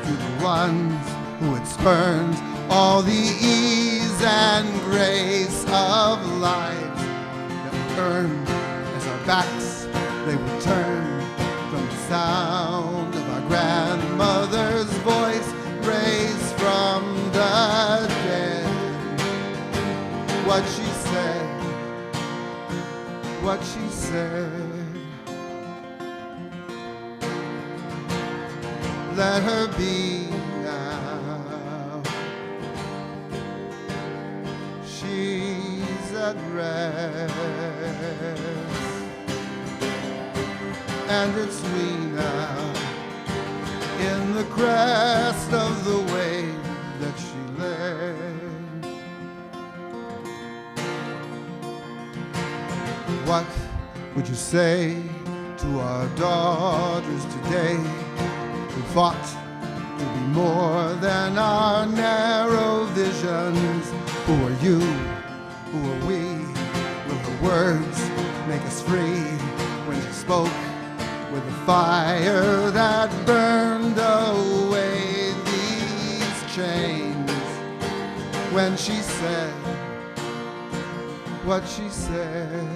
through the ones who had spurned all the ease and grace of lives that were earned as our backs they would turn from the sound of our grandmother's voice raised from the dead? What she said, what she said. Let her be now. She's at rest, and it's we now in the crest of the wave that she led. What would you say to our daughters today who fought to be more than our narrow visions? Who are you? Who are we? Will her words make us free when she spoke with a fire that burned away these chains? When she said what she said.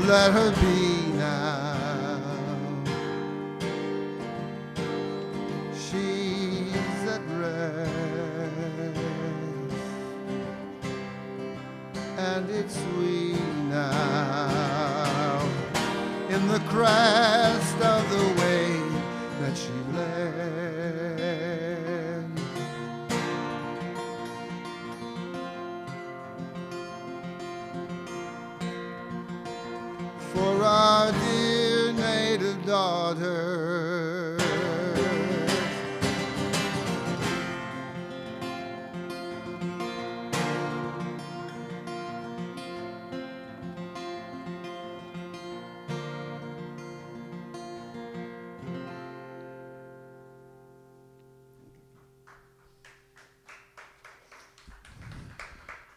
Let her be now. She's at rest, and it's sweet now in the crest of the wave that she led. For our dear native daughter,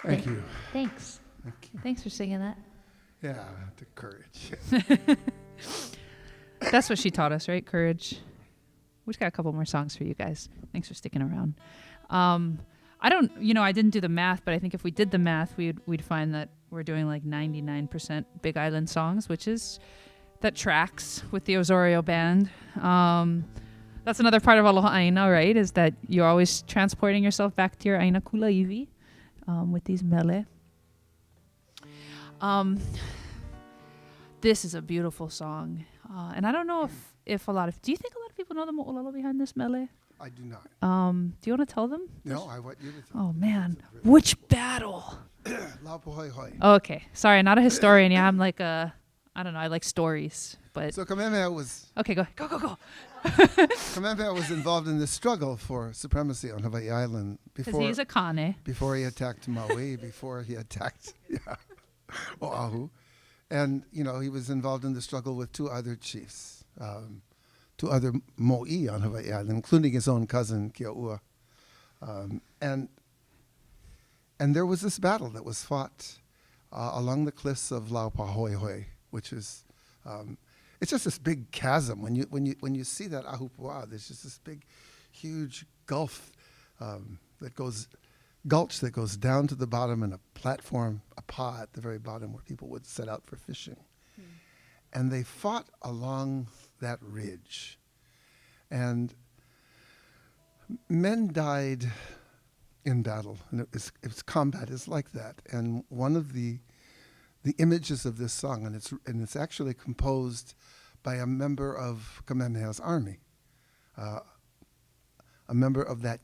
thank you. Thanks. Thank you. Thanks for singing that. Yeah, the courage. That's what she taught us, right? Courage. We've got a couple more songs for you guys. Thanks for sticking around. I didn't do the math, but I think if we did the math, we'd find that we're doing like 99% Big Island songs, that tracks with the Osorio band. That's another part of Aloha Āina, right? Is that you're always transporting yourself back to your Āina Kulaiwi with these mele. This is a beautiful song. And I don't know if do you think a lot of people know the moʻolelo behind this mele? I do not. Do you want to tell them? No, I want you to tell. Oh man, which battle? Laupohoihoi. Okay, sorry, not a historian. Yeah, I'm like I don't know. I like stories, but So Kamehameha was okay. Go. Kamehameha was involved in this struggle for supremacy on Hawaii Island Because he's a Kane. before he attacked Maui, before he attacked Oahu. And, he was involved in the struggle with two other chiefs, two other mo'i on Hawaii Island, including his own cousin, Kiaua. And there was this battle that was fought along the cliffs of Laupahoehoe, which is, it's just this big chasm. When you see that Ahupua'a, there's just this big, huge gulch that goes down to the bottom, and a platform, a pa at the very bottom where people would set out for fishing. And they fought along that ridge. And men died in battle, and it was combat is like that. And one of the images of this song, and it's actually composed by a member of Kamehameha's army, a member of that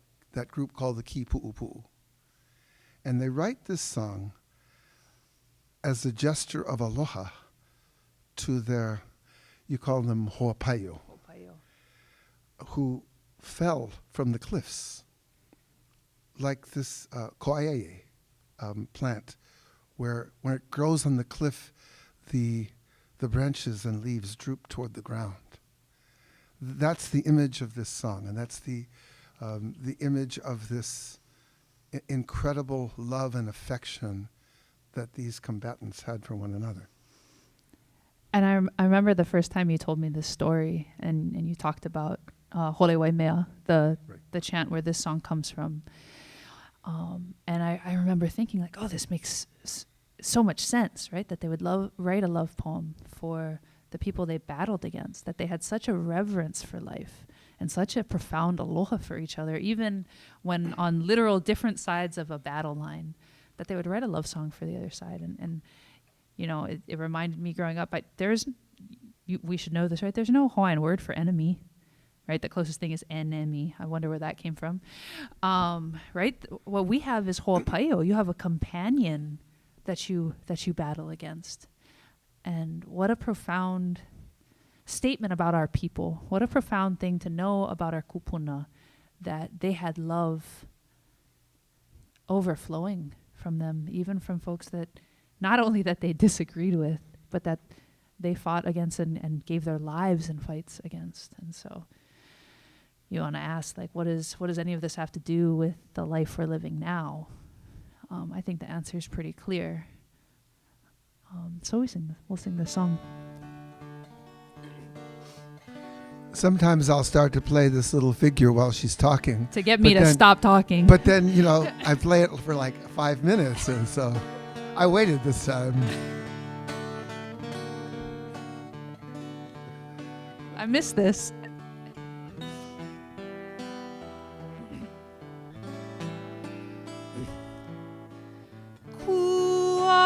group called the Ki Pu'upu'u. And they write this song as a gesture of aloha to their, you call them ho'apaio, who fell from the cliffs, like this koaiae plant, where when it grows on the cliff, the branches and leaves droop toward the ground. That's the image of this song, and that's the image of this incredible love and affection that these combatants had for one another. And I remember the first time you told me this story, and you talked about Hole Waimea, the chant where this song comes from. And I remember thinking like, oh, this makes so much sense, right? That they would write a love poem for the people they battled against, that they had such a reverence for life and such a profound aloha for each other, even when on literal different sides of a battle line, that they would write a love song for the other side. And it reminded me growing up, we should know this, right? There's no Hawaiian word for enemy, right? The closest thing is enemy. I wonder where that came from, right? What we have is ho'apaio. You have a companion that you battle against. And what a profound statement about our people. What a profound thing to know about our kupuna, that they had love overflowing from them, even from folks that not only that they disagreed with, but that they fought against and gave their lives in fights against. And so you want to ask, like, what does any of this have to do with the life we're living now? I think the answer is pretty clear. So we'll sing this song. Sometimes I'll start to play this little figure while she's talking. To get me to stop talking. But then, I play it for like 5 minutes, and so I waited this time. I missed this. Kua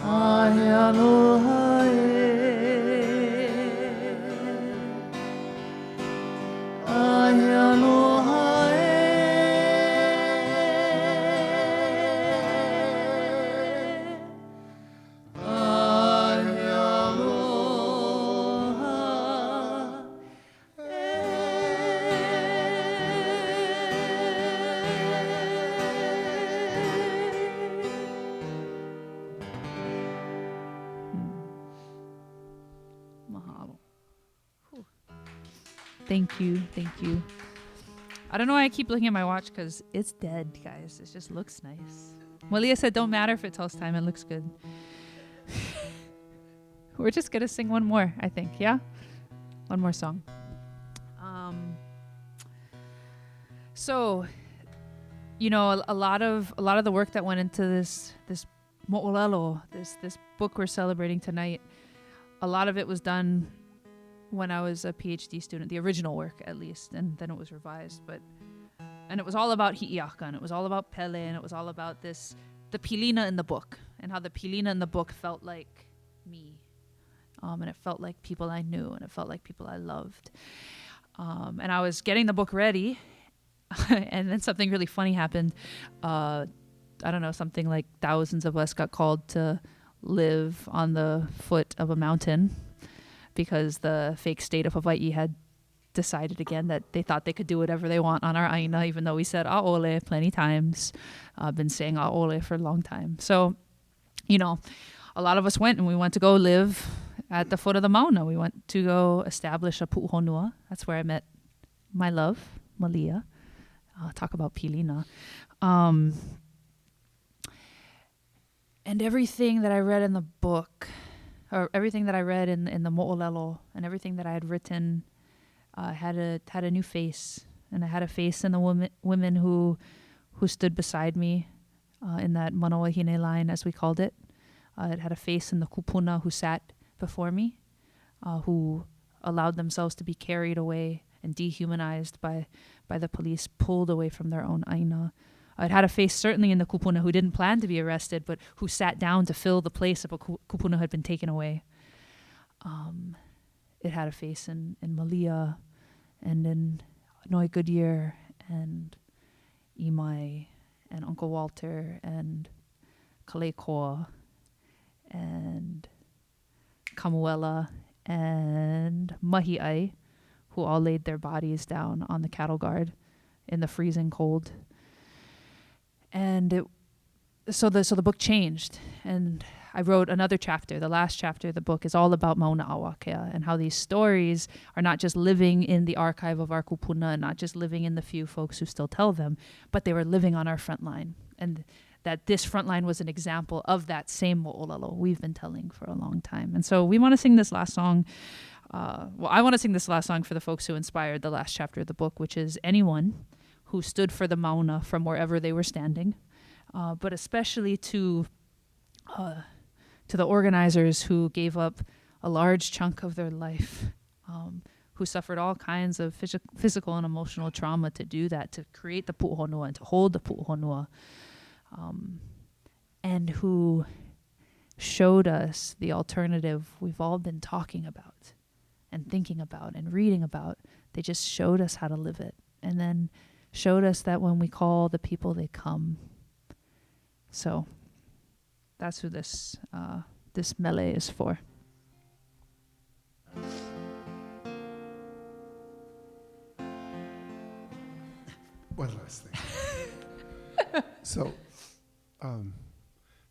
Ahe aloha e. Ahe aloha e. Ahe aloha Mahalo. Whew. Thank you, thank you. I don't know why I keep looking at my watch because it's dead, guys. It just looks nice. Malia said, don't matter if it tells time, it looks good. We're just gonna sing one more, I think, yeah? One more song. So, you know, a lot of the work that went into this moʻolelo, this book we're celebrating tonight, a lot of it was done when I was a PhD student, the original work at least, and then it was revised. And it was all about hi'iaka, and it was all about Pele, and it was all about the pilina in the book, and how the pilina in the book felt like me. And it felt like people I knew, and it felt like people I loved. And I was getting the book ready, and then something really funny happened. I don't know, something like thousands of us got called to live on the foot of a mountain because the fake state of Hawaii had decided again that they thought they could do whatever they want on our Āina, even though we said ʻaʻole plenty times. I've been saying ʻaʻole for a long time. So, you know, a lot of us went, and we went to go live at the foot of the mauna. We went to go establish a puʻuhonua. That's where I met my love, Malia. Talk about pilina. And everything that I read in the book, or everything that I read in the moʻolelo, and everything that I had written had a new face. And I had a face in the women who stood beside me in that manoa hine line, as we called it. It had a face in the kupuna who sat before me, who allowed themselves to be carried away and dehumanized by the police, pulled away from their own Āina. It had a face certainly in the kupuna who didn't plan to be arrested, but who sat down to fill the place of a kupuna who had been taken away. It had a face in Malia, and in Noi Goodyear, and Imai, and Uncle Walter, and Kalekoa, and Kamuela, and Mahi'ai, who all laid their bodies down on the cattle guard in the freezing cold. And so the book changed, and I wrote another chapter. The last chapter of the book is all about Mauna Awakea and how these stories are not just living in the archive of our kupuna and not just living in the few folks who still tell them, but they were living on our front line. And that this front line was an example of that same mo'olelo we've been telling for a long time. And so we want to sing this last song. I want to sing this last song for the folks who inspired the last chapter of the book, which is anyone who stood for the Mauna from wherever they were standing, but especially to the organizers who gave up a large chunk of their life, who suffered all kinds of physical and emotional trauma to do that, to create the pu'uhonua and to hold the pu'uhonua, and who showed us the alternative we've all been talking about and thinking about and reading about. They just showed us how to live it, and then showed us that when we call the people, they come. So that's who this mele is for. One last thing. So,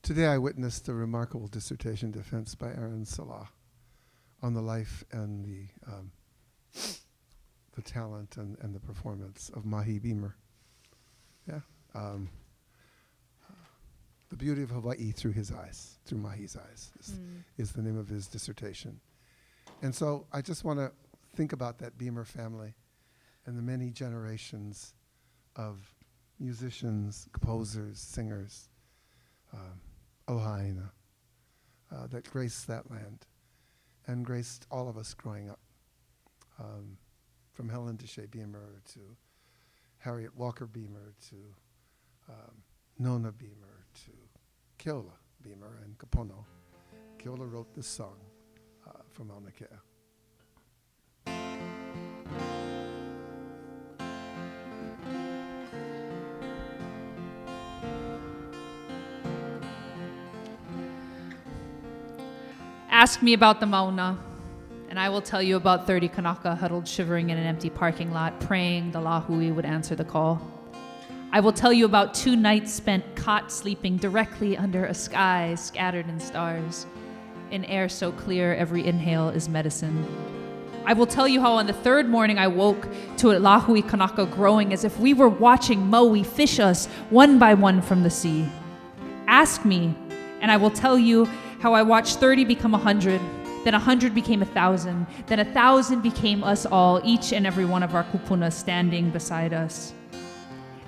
today I witnessed a remarkable dissertation defense by Aaron Salah on the life and the talent and the performance of Mahi Beamer. Yeah. The beauty of Hawaii through his eyes, through Mahi's eyes, is the name of his dissertation. And so I just want to think about that Beamer family and the many generations of musicians, composers, singers, Aloha Āina, that graced that land and graced all of us growing up. From Helen Deshay Beamer to Harriet Walker Beamer to Nona Beamer to Keola Beamer and Kapono. Keola wrote this song for Mauna Kea. Ask me about the Mauna, and I will tell you about 30 Kanaka huddled shivering in an empty parking lot, praying the lahui would answer the call. I will tell you about 2 nights spent caught sleeping directly under a sky scattered in stars, in air so clear every inhale is medicine. I will tell you how on the 3rd morning I woke to a lahui Kanaka growing as if we were watching Maui fish us one by one from the sea. Ask me, and I will tell you how I watched 30 become 100, then 100 became 1,000, then 1,000 became us all, each and every one of our kupunas standing beside us.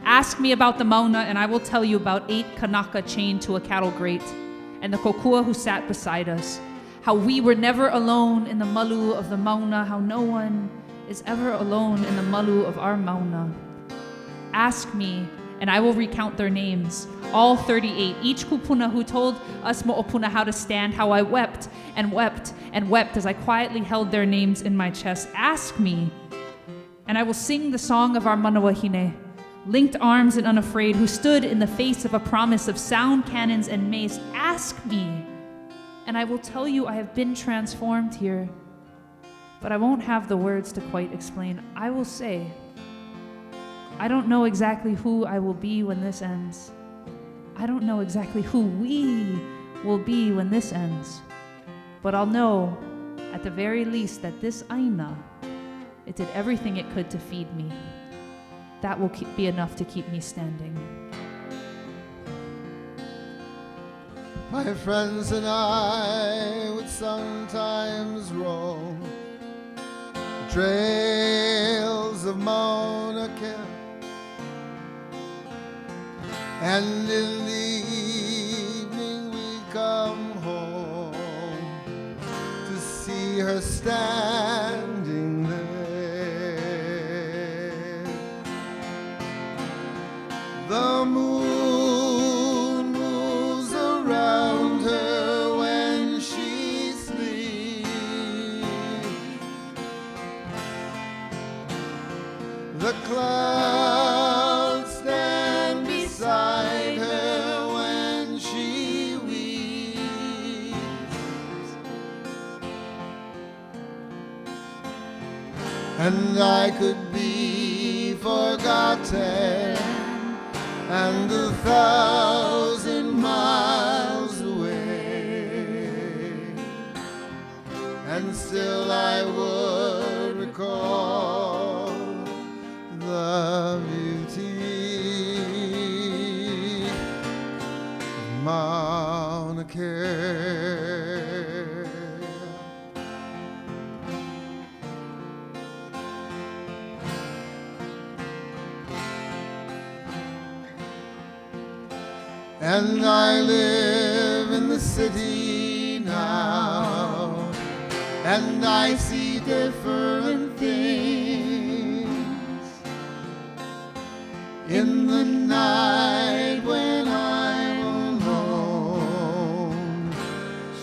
Ask me about the Mauna, and I will tell you about 8 Kanaka chained to a cattle grate, and the kokua who sat beside us, how we were never alone in the malu of the Mauna, how no one is ever alone in the malu of our Mauna. Ask me, and I will recount their names, all 38, each kupuna who told us mo'opuna how to stand, how I wept and wept and wept as I quietly held their names in my chest. Ask me, and I will sing the song of our manawahine, linked arms and unafraid, who stood in the face of a promise of sound cannons and mace. Ask me, and I will tell you I have been transformed here, but I won't have the words to quite explain. I will say, I don't know exactly who I will be when this ends. I don't know exactly who we will be when this ends. But I'll know, at the very least, that this Aina, it did everything it could to feed me. That will be enough to keep me standing. My friends and I would sometimes roam the trails of Mauna Kea, and in the evening we come home to see her standing there. The moon moves around her when she sleeps. The clouds stand beside her when she weeps. And I could be forgotten and 1,000 miles away, and still I would recall the beauty of Mauna Kea. And I live in the city now, and I see different things. In the night when I'm alone,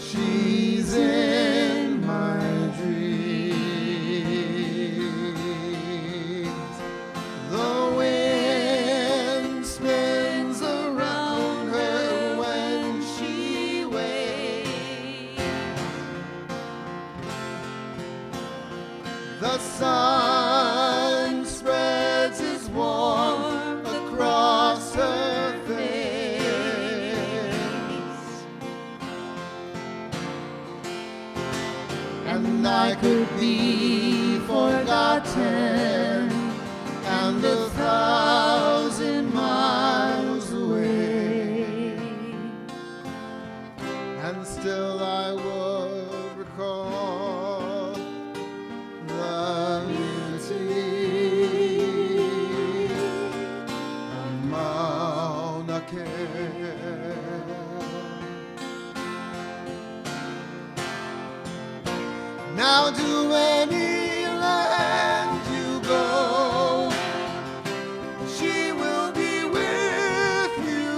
she's in my dreams. The wind spins around her when she wakes. The sun spreads his warmth across her face, and I could be forgotten and 1,000 miles away, and still I would recall the beauty of Mauna Kea. Now to any land you go, she will be with you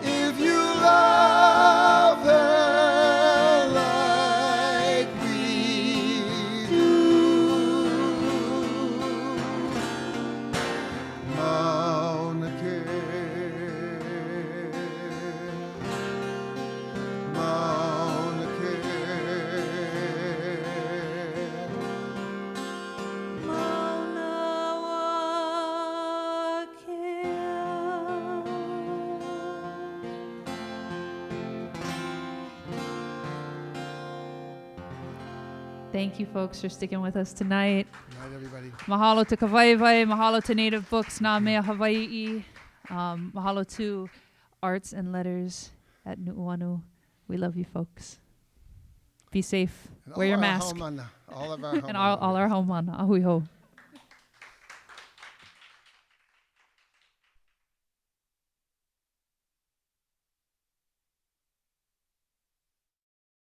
if you love her. Thank you, folks, for sticking with us tonight. Good night, everybody. Mahalo to Kawaiwai, mahalo to Native Books, Nā Mea Hawaii. Mahalo to Arts and Letters at Nu'uanu. We love you, folks. Be safe. And Wear all your our mask. haumana, all of our And all our haumana. Ahui ho.